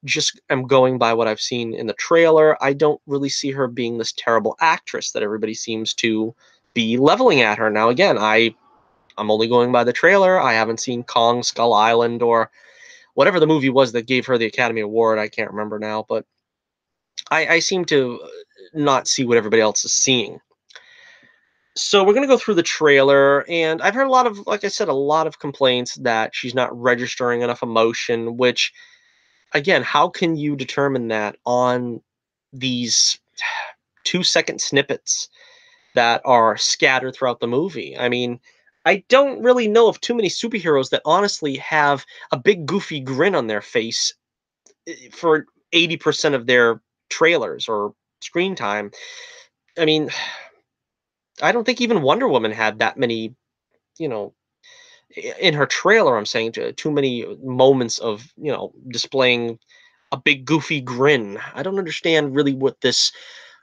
just am going by what I've seen in the trailer. I don't really see her being this terrible actress that everybody seems to be leveling at her. Now, again, I'm only going by the trailer. I haven't seen Kong Skull Island or whatever the movie was that gave her the Academy Award. I can't remember now, but I seem to not see what everybody else is seeing. So we're gonna go through the trailer, and I've heard a lot of, like I said, a lot of complaints that she's not registering enough emotion. Which, again, how can you determine that on these 2-second snippets that are scattered throughout the movie? I mean, I don't really know of too many superheroes that honestly have a big goofy grin on their face for 80% of their trailers or screen time. I mean, I don't think even Wonder Woman had that many, you know, in her trailer. I'm saying too many moments of, displaying a big goofy grin. I don't understand really what this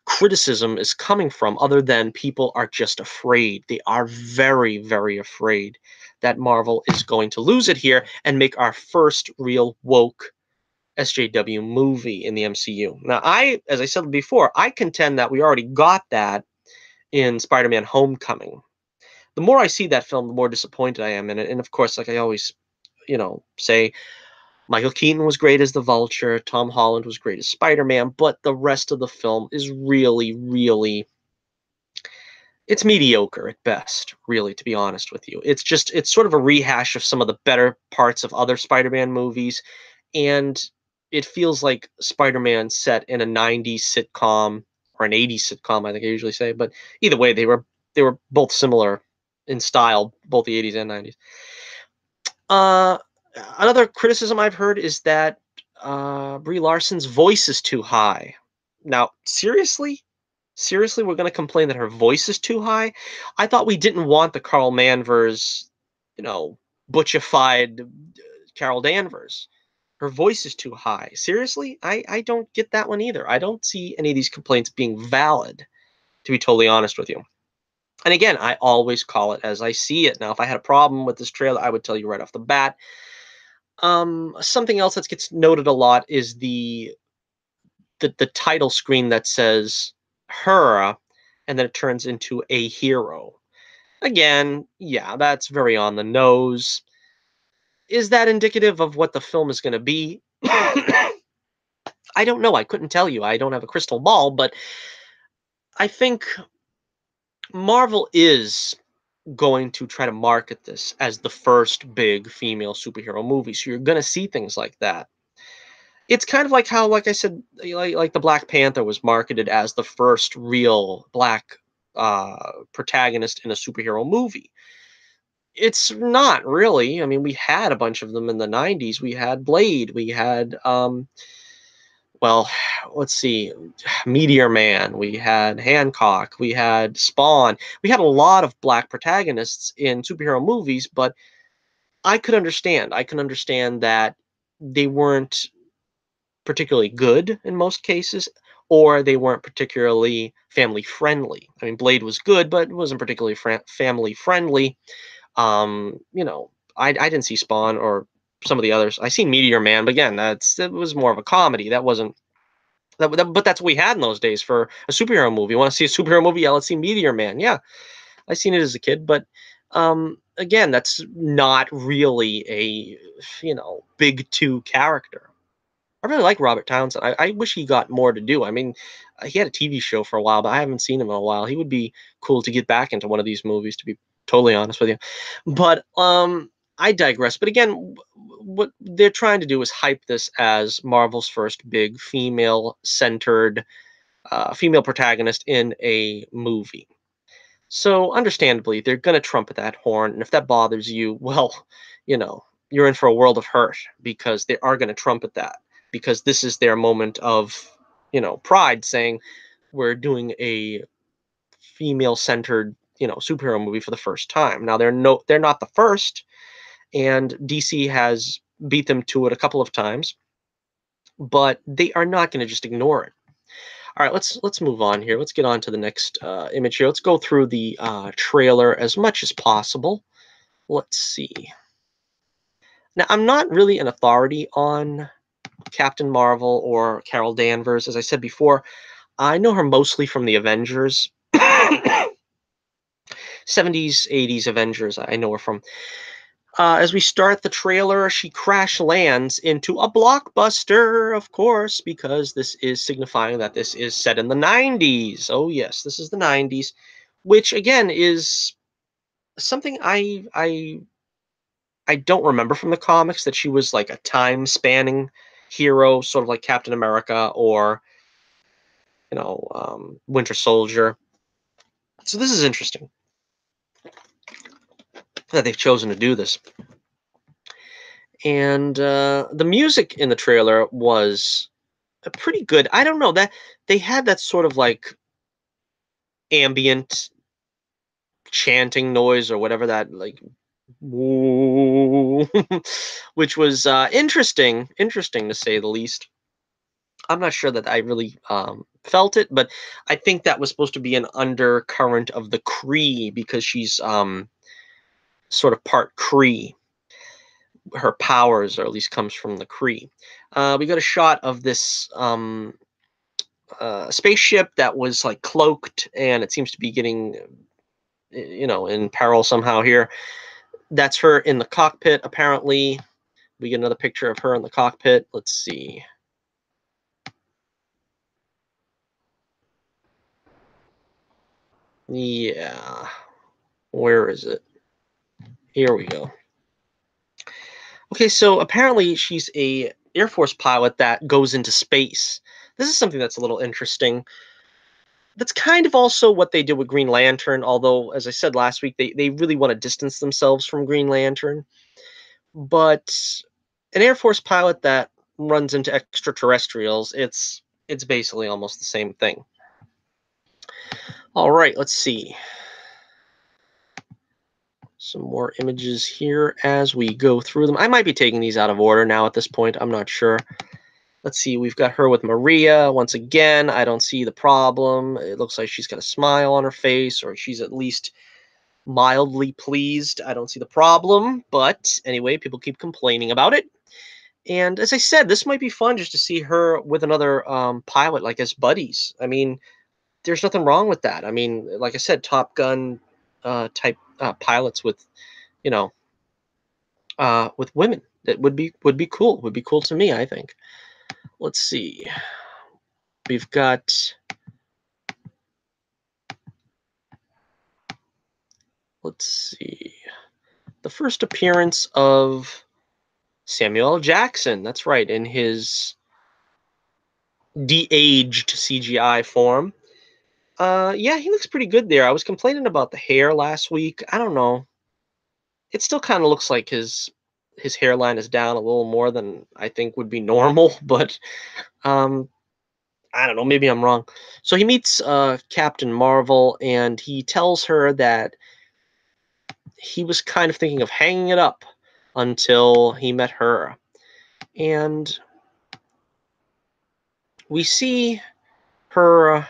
criticism is coming from, other than people are just afraid. They are very, very afraid that Marvel is going to lose it here and make our first real woke SJW movie in the MCU. Now, as I said before, I contend that we already got that in Spider-Man Homecoming. The more I see that film, the more disappointed I am in it. And of course, like I always, say, Michael Keaton was great as the Vulture, Tom Holland was great as Spider-Man, but the rest of the film is really, really, it's mediocre at best, really, to be honest with you. It's sort of a rehash of some of the better parts of other Spider-Man movies, and it feels like Spider-Man set in a 90s sitcom or an 80s sitcom, I think I usually say, but either way, they were both similar in style, both the 80s and 90s. Uh, Another criticism I've heard is that Brie Larson's voice is too high. Now, seriously? Seriously, we're going to complain that her voice is too high? I thought we didn't want the Carl Manvers, you know, butchified Carol Danvers. Her voice is too high. Seriously? I don't get that one either. I don't see any of these complaints being valid, to be totally honest with you. And again, I always call it as I see it. Now, if I had a problem with this trailer, I would tell you right off the bat. Something else that gets noted a lot is the title screen that says her, and then it turns into a hero. Again, yeah, that's very on the nose. Is that indicative of what the film is going to be? I don't know. I couldn't tell you. I don't have a crystal ball, but I think Marvel is going to try to market this as the first big female superhero movie. So you're going to see things like that. It's kind of like how, like I said, like the Black Panther was marketed as the first real black protagonist in a superhero movie. It's not really. I mean, we had a bunch of them in the 90s. We had Blade. We had, well, let's see, Meteor Man. We had Hancock. We had Spawn. We had a lot of black protagonists in superhero movies, but I could understand. I can understand that they weren't particularly good in most cases, or they weren't particularly family friendly. I mean, Blade was good, but it wasn't particularly family friendly. I didn't see Spawn or some of the others. I seen Meteor Man, but again, it was more of a comedy. That wasn't but that's what we had in those days for a superhero movie. You want to see a superhero movie? Yeah, let's see Meteor Man. Yeah, I seen it as a kid, but again, that's not really a big two character. I really like Robert Townsend. I wish he got more to do. I mean, he had a TV show for a while, but I haven't seen him in a while. He would be cool to get back into one of these movies, to be totally honest with you. But I digress. But again, what they're trying to do is hype this as Marvel's first big female-centered, female protagonist in a movie. So, understandably, they're going to trumpet that horn. And if that bothers you, well, you're in for a world of hurt, because they are going to trumpet that, because this is their moment of, pride, saying, we're doing a female centered, superhero movie for the first time. Now, they're not the first, and DC has beat them to it a couple of times, but they are not going to just ignore it. All right, let's move on here. Let's get on to the next image here. Let's go through the trailer as much as possible. Let's see. Now, I'm not really an authority on Captain Marvel or Carol Danvers. As I said before, I know her mostly from the Avengers. 70s, 80s Avengers, I know her from. As we start the trailer, she crash lands into a blockbuster, of course, because this is signifying that this is set in the 90s. Oh, yes, this is the 90s. which again is something I don't remember from the comics, that she was like a time spanning hero, sort of like Captain America or Winter Soldier. So this is interesting that they've chosen to do this. And the music in the trailer was pretty good. I don't know, that they had that sort of like ambient chanting noise or whatever, that like woo, which was interesting to say the least. I'm not sure that I really felt it, but I think that was supposed to be an undercurrent of the Kree, because she's sort of part Kree. Her powers, or at least comes from the Kree. We got a shot of this spaceship that was like cloaked, and it seems to be getting, in peril somehow here. That's her in the cockpit, apparently. We get another picture of her in the cockpit. Let's see. Yeah. Where is it? Here we go. Okay, so apparently she's a Air Force pilot that goes into space. This is something that's a little interesting. That's kind of also what they did with Green Lantern, although, as I said last week, they really want to distance themselves from Green Lantern. But an Air Force pilot that runs into extraterrestrials, it's basically almost the same thing. All right, let's see. Some more images here as we go through them. I might be taking these out of order now at this point. I'm not sure. Let's see. We've got her with Maria. Once again, I don't see the problem. It looks like she's got a smile on her face, or she's at least mildly pleased. I don't see the problem. But anyway, people keep complaining about it. And as I said, this might be fun just to see her with another pilot, like as buddies. I mean, there's nothing wrong with that. I mean, like I said, Top Gun type pilots you know, with women. That would be cool. Would be cool to me, I think. Let's see. We've got. Let's see. The first appearance of Samuel L. Jackson. That's right, in his de-aged CGI form. Yeah, he looks pretty good there. I was complaining about the hair last week. I don't know. It still kind of looks like his hairline is down a little more than I think would be normal, but um I don't know, maybe I'm wrong. So he meets Captain Marvel, and he tells her that he was kind of thinking of hanging it up until he met her. And we see her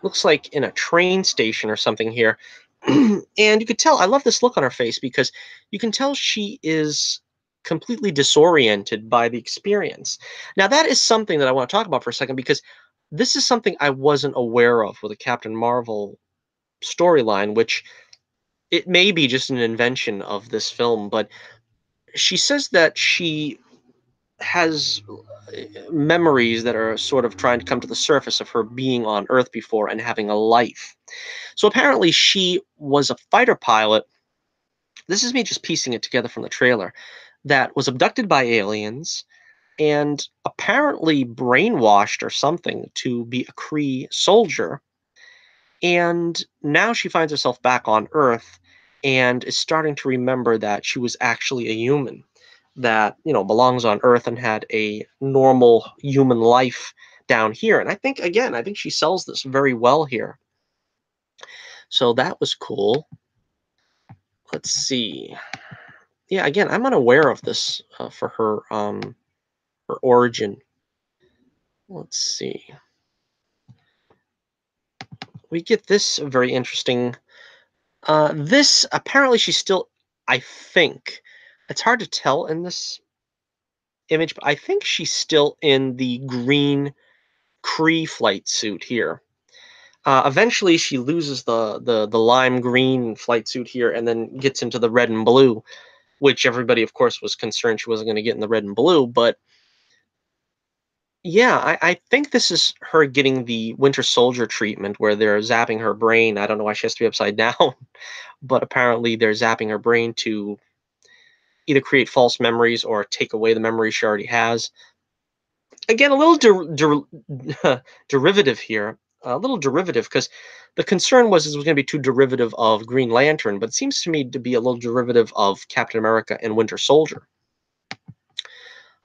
looks like in a train station or something here. And you could tell, I love this look on her face, because you can tell she is completely disoriented by the experience. Now, that is something that I want to talk about for a second, because this is something I wasn't aware of with a Captain Marvel storyline, which it may be just an invention of this film, but she says that she has memories that are sort of trying to come to the surface of her being on Earth before and having a life. So apparently she was a fighter pilot. This is me just piecing it together from the trailer, that was abducted by aliens and apparently brainwashed or something to be a Kree soldier. And now she finds herself back on Earth and is starting to remember that she was actually a human, that, belongs on Earth and had a normal human life down here. And I think, again, I think she sells this very well here. So that was cool. Let's see. Yeah, again, I'm unaware of this for her origin. Let's see. We get this very interesting. This apparently she's still. I think it's hard to tell in this image, but I think she's still in the green Kree flight suit here. Eventually, she loses the lime green flight suit here, and then gets into the red and blue, which everybody, of course, was concerned she wasn't going to get in the red and blue. But Yeah, I think this is her getting the Winter Soldier treatment where they're zapping her brain. I don't know why she has to be upside down, but apparently they're zapping her brain to either create false memories or take away the memories she already has. Again, a little derivative here, a little derivative because the concern was it was going to be too derivative of Green Lantern, but it seems to me to be a little derivative of Captain America and Winter Soldier.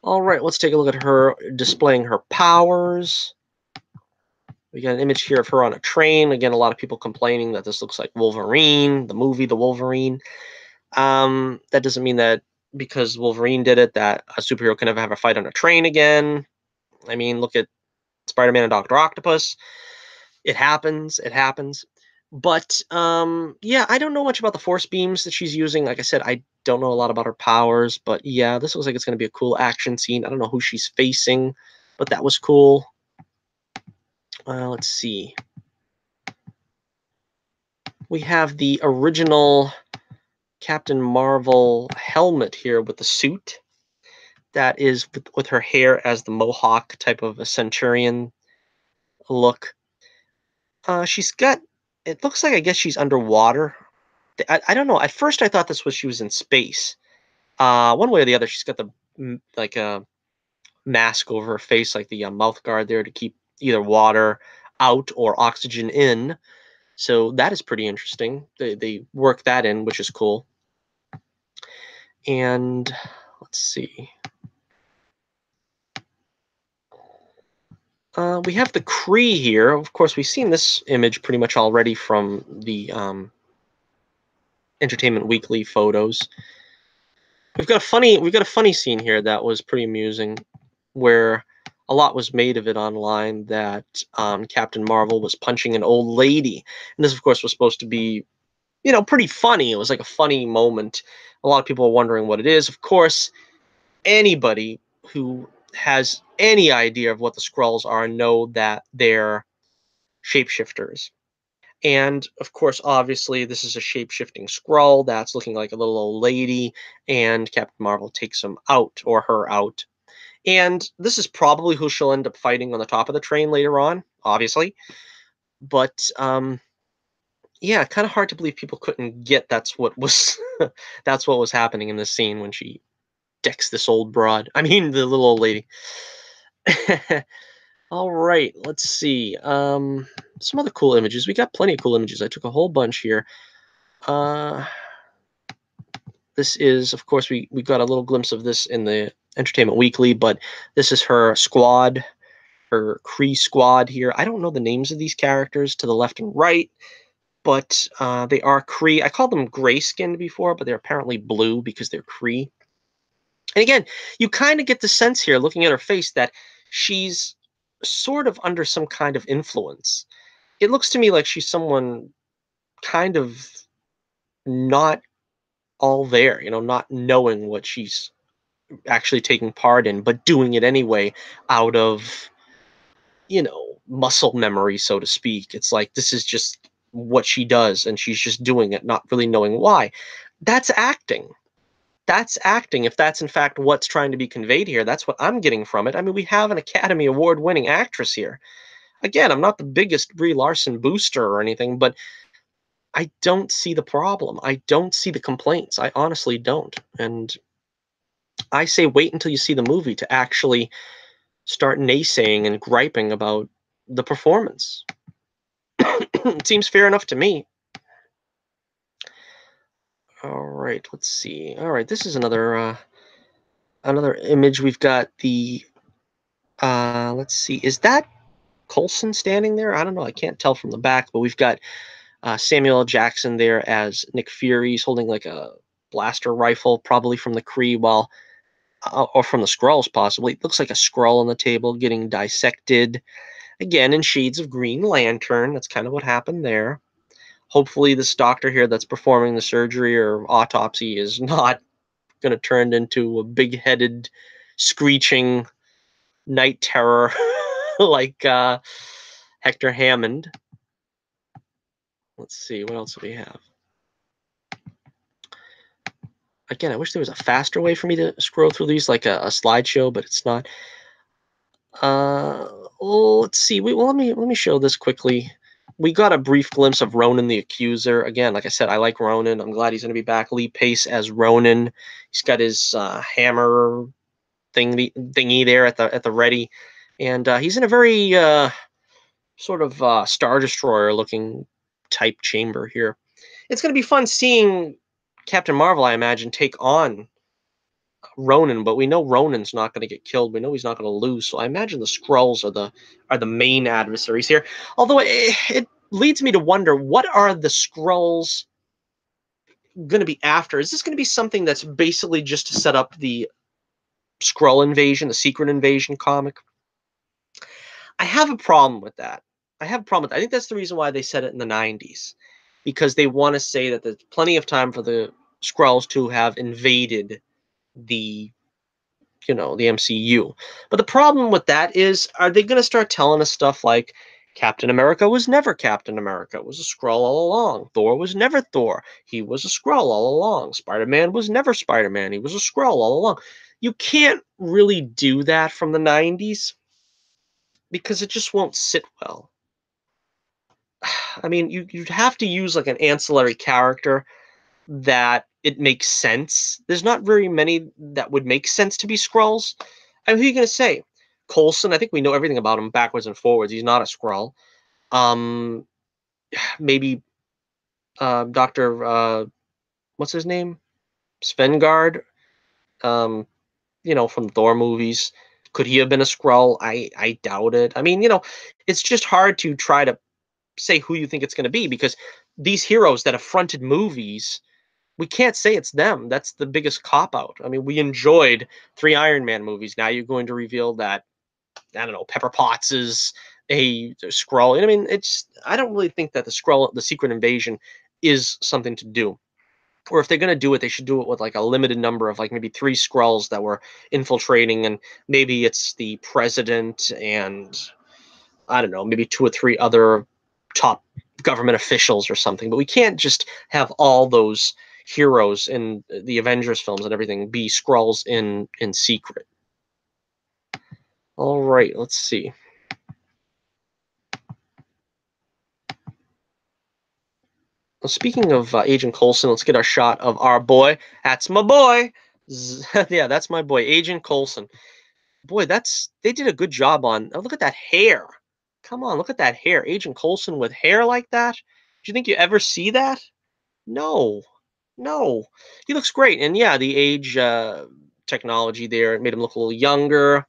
All right, let's take a look at her displaying her powers. We got an image here of her on a train. Again, a lot of people complaining that this looks like Wolverine, the movie, The Wolverine. That doesn't mean that because Wolverine did it, that a superhero can never have a fight on a train again. I mean, look at Spider-Man and Doctor Octopus. It happens. It happens. But yeah, I don't know much about the force beams that she's using. Like I said, I don't know a lot about her powers. But yeah, this looks like it's going to be a cool action scene. I don't know who she's facing, but that was cool. Let's see. We have the original Captain Marvel helmet here with the suit. That is with her hair as the mohawk type of a centurion look. She's got. It looks like I guess she's underwater. I don't know. At first, I thought this was she was in space. One way or the other, she's got the like a mask over her face, like the mouth guard there to keep either water out or oxygen in. So that is pretty interesting. They work that in, which is cool. And let's see. We have the Kree here. Of course, we've seen this image pretty much already from the Entertainment Weekly photos. We've got a funny scene here that was pretty amusing, where a lot was made of it online that Captain Marvel was punching an old lady, and this, of course, was supposed to be, pretty funny. It was like a funny moment. A lot of people are wondering what it is. Of course, anybody who has any idea of what the Skrulls are know that they're shapeshifters. And of course, obviously, this is a shape-shifting Skrull that's looking like a little old lady, and Captain Marvel takes him out or her out. And this is probably who she'll end up fighting on the top of the train later on, obviously. But yeah, kind of hard to believe people couldn't get that's what was that's what was happening in this scene when she decks this old broad. I mean, the little old lady. All right, let's see. Some other cool images. We got plenty of cool images. I took a whole bunch here. Uh, this is, of course, we got a little glimpse of this in the Entertainment Weekly, but this is her squad, her Kree squad here. I don't know the names of these characters to the left and right, but they are Kree. I called them gray skinned before, but they're apparently blue because they're Kree. And again, you kind of get the sense here, looking at her face, that she's sort of under some kind of influence. It looks to me like she's someone kind of not all there, not knowing what she's actually taking part in, but doing it anyway out of, muscle memory, so to speak. It's like this is just what she does, and she's just doing it, not really knowing why. That's acting. That's acting. If that's in fact what's trying to be conveyed here, that's what I'm getting from it. I mean, we have an Academy Award winning actress here. Again, I'm not the biggest Brie Larson booster or anything, but I don't see the problem. I don't see the complaints. I honestly don't. And I say wait until you see the movie to actually start naysaying and griping about the performance. It seems fair enough to me. All right, let's see. All right, this is another image. We've got the let's see. Is that Coulson standing there? I don't know. I can't tell from the back, but we've got Samuel L. Jackson there as Nick Fury. He's holding like a blaster rifle, probably from the Kree, while or from the Skrulls, possibly. It looks like a Skrull on the table getting dissected. Again, in shades of Green Lantern. That's kind of what happened there. Hopefully, this doctor here that's performing the surgery or autopsy is not going to turn into a big-headed, screeching night terror like Hector Hammond. Let's see, what else do we have? Again, I wish there was a faster way for me to scroll through these, like a slideshow, but it's not. Let's see. Well, let me show this quickly. We got a brief glimpse of Ronan the Accuser. Again, like I said, I like Ronan. I'm glad he's going to be back. Lee Pace as Ronan. He's got his hammer thingy there at the ready, and he's in a very sort of Star Destroyer looking type chamber here. It's going to be fun seeing Captain Marvel, I imagine, take on Ronan, but we know Ronan's not going to get killed. We know he's not going to lose. So I imagine the Skrulls are the main adversaries here. Although it leads me to wonder, what are the Skrulls going to be after? Is this going to be something that's basically just to set up the Skrull invasion, the Secret Invasion comic? I have a problem with that. I have a problem with that. I think that's the reason why they said it in the 90s, because they want to say that there's plenty of time for the Skrulls to have invaded the the MCU. But the problem with that is, are they going to start telling us stuff like Captain America was never Captain America, it was a Skrull all along. Thor was never Thor, he was a Skrull all along. Spider-Man was never Spider-Man, he was a Skrull all along. You can't really do that from the 90s because it just won't sit well. I mean, you'd have to use like an ancillary character that it makes sense. There's not very many that would make sense to be Skrulls. I mean, who are you going to say? Coulson, I think we know everything about him backwards and forwards. He's not a Skrull. Maybe Dr. What's his name? Svengard, from Thor movies. Could he have been a Skrull? I doubt it. I mean, it's just hard to try to say who you think it's going to be, because these heroes that have fronted movies, we can't say it's them. That's the biggest cop out. I mean, we enjoyed 3 Iron Man movies. Now you're going to reveal that, I don't know, Pepper Potts is a Skrull. I mean, I don't really think that the Secret Invasion is something to do. Or if they're going to do it, they should do it with like a limited number of like maybe 3 Skrulls that were infiltrating, and maybe it's the president and I don't know, maybe 2 or 3 other top government officials or something. But we can't just have all those heroes in the Avengers films and everything be Skrulls in secret. All right, let's see. Well, speaking of Agent Coulson, let's get our shot of our boy. That's my boy. Yeah, that's my boy, Agent Coulson. Boy, they did a good job on. Oh, look at that hair. Come on, look at that hair. Agent Coulson with hair like that. Do you think you ever see that? No, no. He looks great, and yeah, the age technology there made him look a little younger.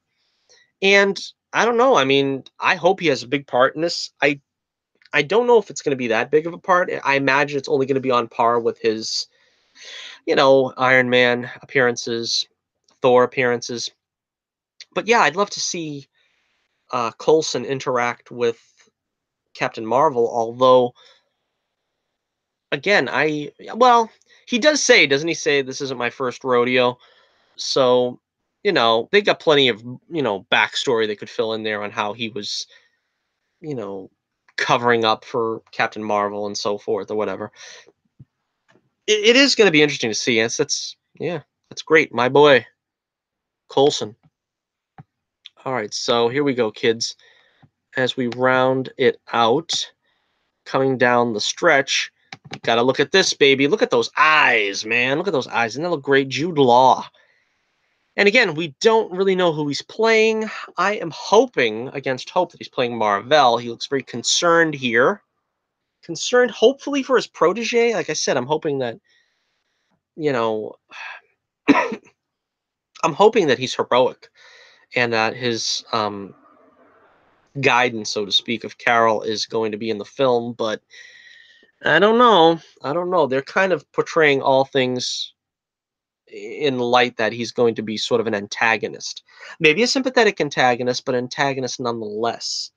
And I don't know. I mean, I hope he has a big part in this. I don't know if it's going to be that big of a part. I imagine it's only going to be on par with his, Iron Man appearances, Thor appearances. But yeah, I'd love to see Coulson interact with Captain Marvel. Although, again, he does say, doesn't he say, this isn't my first rodeo? So, they got plenty of, backstory they could fill in there on how he was, you know, covering up for Captain Marvel and so forth or whatever. It is going to be interesting to see. That's great. My boy, Coulson. All right, so here we go, kids. As we round it out, coming down the stretch, you got to look at this, baby. Look at those eyes, man. Look at those eyes. Doesn't that look great? Jude Law. And again, we don't really know who he's playing. I am hoping against hope that he's playing Marvel. He looks very concerned here. Concerned, hopefully, for his protege. Like I said, I'm hoping that, I'm hoping that he's heroic and that his guidance, so to speak, of Carol is going to be in the film. But I don't know. I don't know. They're kind of portraying all things in light that he's going to be sort of an antagonist. Maybe a sympathetic antagonist, but antagonist nonetheless.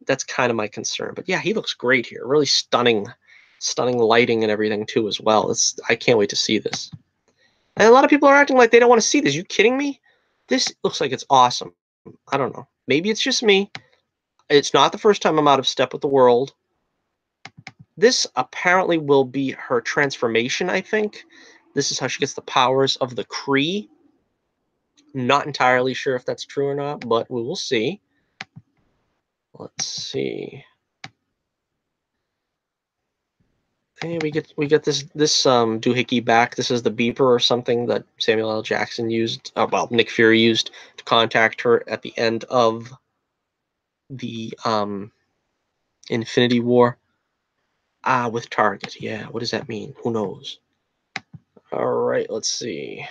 That's kind of my concern. But yeah, he looks great here. Really stunning lighting and everything too as well. I can't wait to see this. And a lot of people are acting like they don't want to see this. You kidding me? This looks like it's awesome. I don't know. Maybe it's just me. It's not the first time I'm out of step with the world. This apparently will be her transformation, I think. This is how she gets the powers of the Kree. Not entirely sure if that's true or not, but we will see. Let's see. Hey, we get this doohickey back. This is the beeper or something that Samuel L. Jackson used. Well, Nick Fury used to contact her at the end of the Infinity War. With Target. Yeah, what does that mean? Who knows? All right, let's see.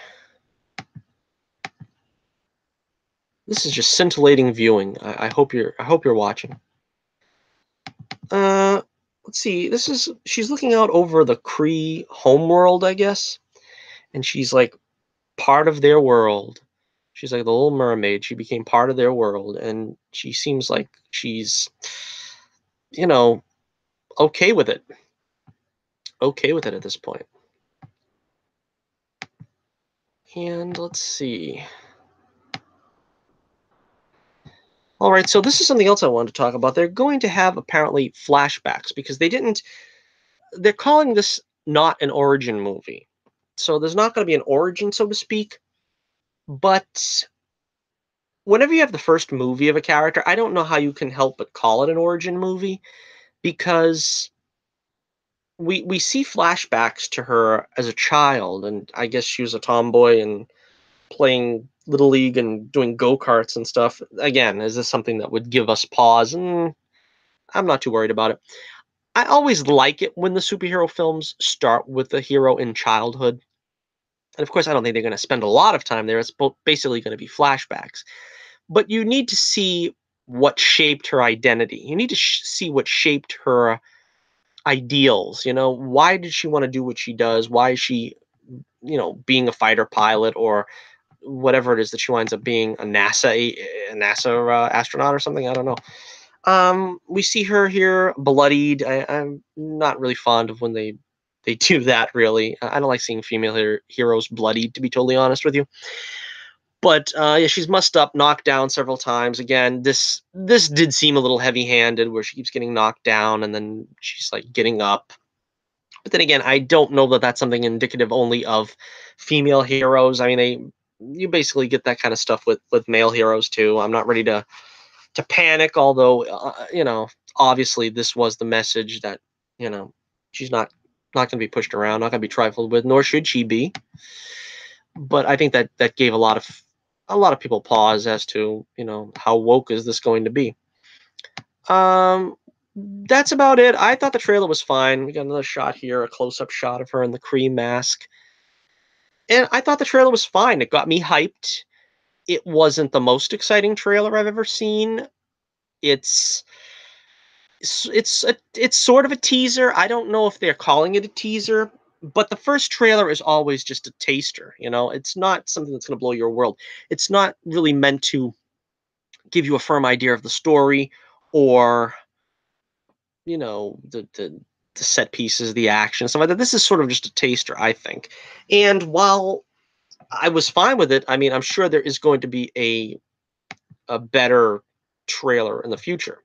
This is just scintillating viewing. I hope you're watching. Let's see. She's looking out over the Kree homeworld, I guess, and she's like part of their world. She's like the little mermaid. She became part of their world, and she seems like she's, you know, okay with it. Okay with it at this point. And let's see. All right, so this is something else I wanted to talk about. They're going to have apparently flashbacks because they're calling this not an origin movie. So there's not going to be an origin, so to speak. But whenever you have the first movie of a character, I don't know how you can help but call it an origin movie because we see flashbacks to her as a child, and I guess she was a tomboy and playing little league and doing go-karts and stuff. Again, is this something that would give us pause? I'm not too worried about it. I always like it when the superhero films start with the hero in childhood. And of course, I don't think they're going to spend a lot of time there. It's basically going to be flashbacks. But you need to see what shaped her identity. You need to see what shaped her ideals. Why did she want to do what she does? Why is she, being a fighter pilot or whatever it is that she winds up being, a NASA astronaut or something? I don't know. We see her here bloodied. I'm not really fond of when they do that. Really, I don't like seeing female heroes bloodied, to be totally honest with you. But yeah, she's mussed up, knocked down several times. Again, this did seem a little heavy-handed, where she keeps getting knocked down and then she's like getting up. But then again, I don't know that that's something indicative only of female heroes. I mean, you basically get that kind of stuff with male heroes too. I'm not ready to panic, although obviously this was the message that she's not going to be pushed around, not going to be trifled with, nor should she be. But I think that gave a lot of people pause as to how woke is this going to be. Um, that's about it. I thought the trailer was fine. We got another shot here, a close-up shot of her in the cream mask, and I thought the trailer was fine. It got me hyped. It wasn't the most exciting trailer I've ever seen. It's it's sort of a teaser. I don't know if they're calling it a teaser, but the first trailer is always just a taster. It's not something that's going to blow your world. It's not really meant to give you a firm idea of the story or the set pieces, the action, stuff like that. This is sort of just a taster, I think. And while I was fine with it, I mean, I'm sure there is going to be a better trailer in the future.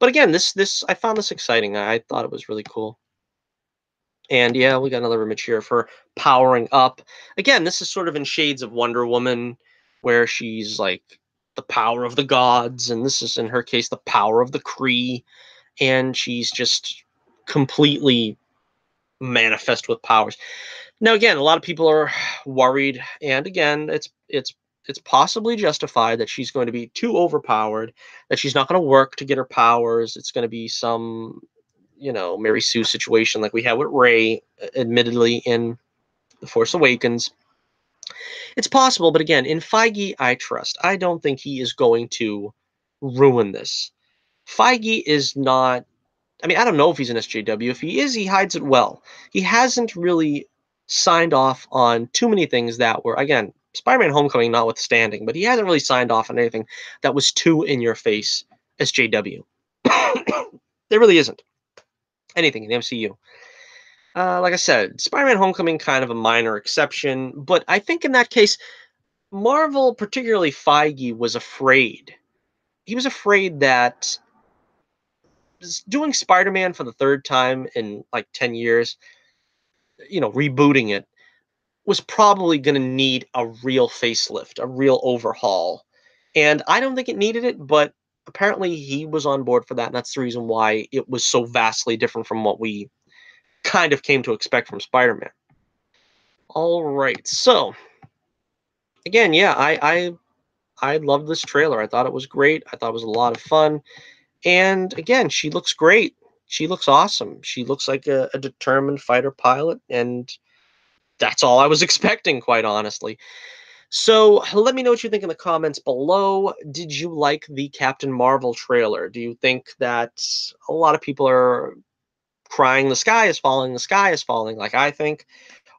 But again, this I found this exciting. I thought it was really cool. And yeah, we got another image here of her powering up. Again, this is sort of in shades of Wonder Woman, where she's like the power of the gods, and this is in her case the power of the Kree, and she's just completely manifest with powers. Now, again, a lot of people are worried, and again, it's possibly justified that she's going to be too overpowered, that she's not going to work to get her powers. It's going to be some, Mary Sue situation like we had with Rey, admittedly, in The Force Awakens. It's possible, but again, in Feige, I trust. I don't think he is going to ruin this. Feige is not. I mean, I don't know if he's an SJW. If he is, he hides it well. He hasn't really signed off on too many things that were, again, Spider-Man Homecoming notwithstanding, but he hasn't really signed off on anything that was too in your face SJW. There really isn't anything in the MCU. Like I said, Spider-Man Homecoming kind of a minor exception, but I think in that case, Marvel, particularly Feige, was afraid. He was afraid that doing Spider-Man for the third time in like 10 years, rebooting it, was probably going to need a real facelift, a real overhaul. And I don't think it needed it, but apparently he was on board for that. And that's the reason why it was so vastly different from what we kind of came to expect from Spider-Man. All right. So, again, yeah, I loved this trailer. I thought it was great. I thought it was a lot of fun. And again, she looks great. She looks awesome. She looks like a determined fighter pilot, and that's all I was expecting, quite honestly. So let me know what you think in the comments below. Did you like the Captain Marvel trailer? Do you think that a lot of people are crying the sky is falling, like I think?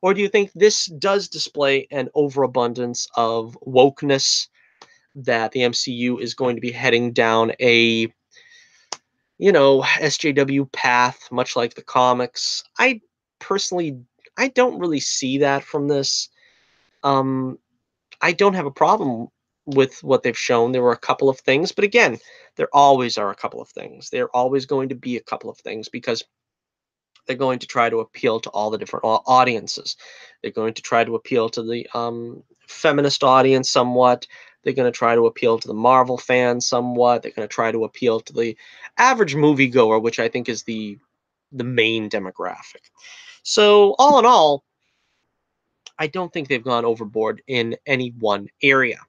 Or do you think this does display an overabundance of wokeness, that the MCU is going to be heading down a, SJW path, much like the comics? I personally, I don't really see that from this. Um, I don't have a problem with what they've shown. There were a couple of things, but again, there always are a couple of things. There are always going to be a couple of things because they're going to try to appeal to all the different audiences. They're going to try to appeal to the feminist audience somewhat. They're going to try to appeal to the Marvel fans somewhat. They're going to try to appeal to the average moviegoer, which I think is the main demographic. So all in all, I don't think they've gone overboard in any one area.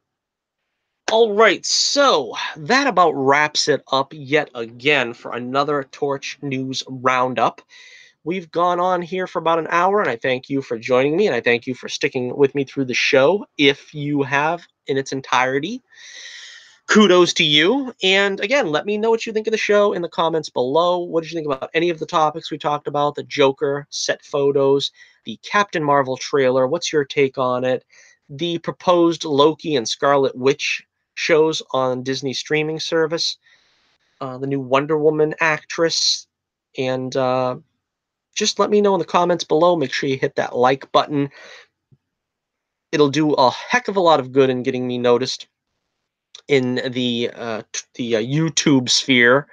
All right, so that about wraps it up yet again for another Torch News Roundup. We've gone on here for about an hour, and I thank you for joining me, and I thank you for sticking with me through the show. If you have in its entirety, kudos to you. And again, let me know what you think of the show in the comments below. What did you think about any of the topics we talked about? The Joker, set photos, the Captain Marvel trailer. What's your take on it? The proposed Loki and Scarlet Witch shows on Disney streaming service. The new Wonder Woman actress. And just let me know in the comments below. Make sure you hit that like button. It'll do a heck of a lot of good in getting me noticed in the YouTube sphere,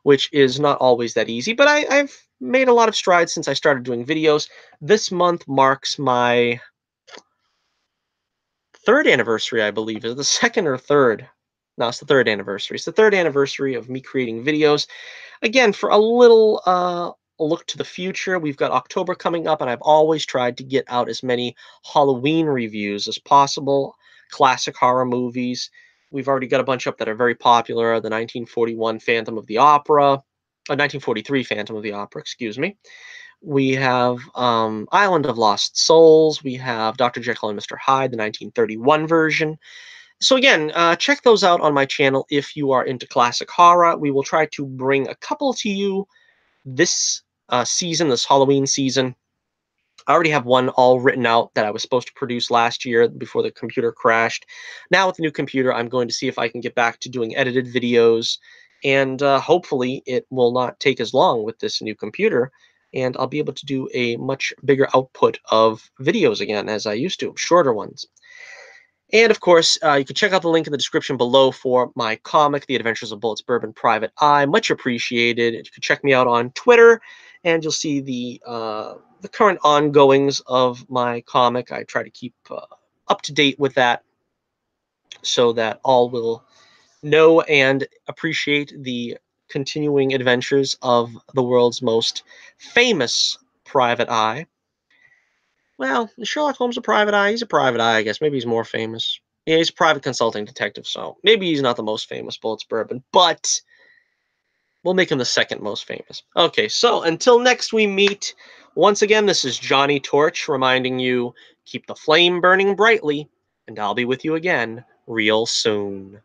which is not always that easy. But I've made a lot of strides since I started doing videos. This month marks my third anniversary, I believe. Is it the second or third? No, it's the third anniversary. It's the third anniversary of me creating videos. Again, for a little look to the future, we've got October coming up, and I've always tried to get out as many Halloween reviews as possible, classic horror movies. We've already got a bunch up that are very popular, the 1941 Phantom of the Opera, 1943 Phantom of the Opera, excuse me. We have Island of Lost Souls. We have Dr. Jekyll and Mr. Hyde, the 1931 version. So again, check those out on my channel if you are into classic horror. We will try to bring a couple to you this season, this Halloween season. I already have one all written out that I was supposed to produce last year before the computer crashed. Now with the new computer, I'm going to see if I can get back to doing edited videos, and hopefully it will not take as long with this new computer, and I'll be able to do a much bigger output of videos again as I used to, shorter ones. And of course, you can check out the link in the description below for my comic, The Adventures of Bullets Bourbon Private Eye. Much appreciated. You can check me out on Twitter, and you'll see the current ongoings of my comic. I try to keep up to date with that so that all will know and appreciate the continuing adventures of the world's most famous private eye. Well, is Sherlock Holmes a private eye? He's a private eye, I guess. Maybe he's more famous. Yeah, he's a private consulting detective, so maybe he's not the most famous Bullets Bourbon, but we'll make him the second most famous. Okay, so until next we meet, once again, this is Johnnie Torch reminding you, keep the flame burning brightly, and I'll be with you again real soon.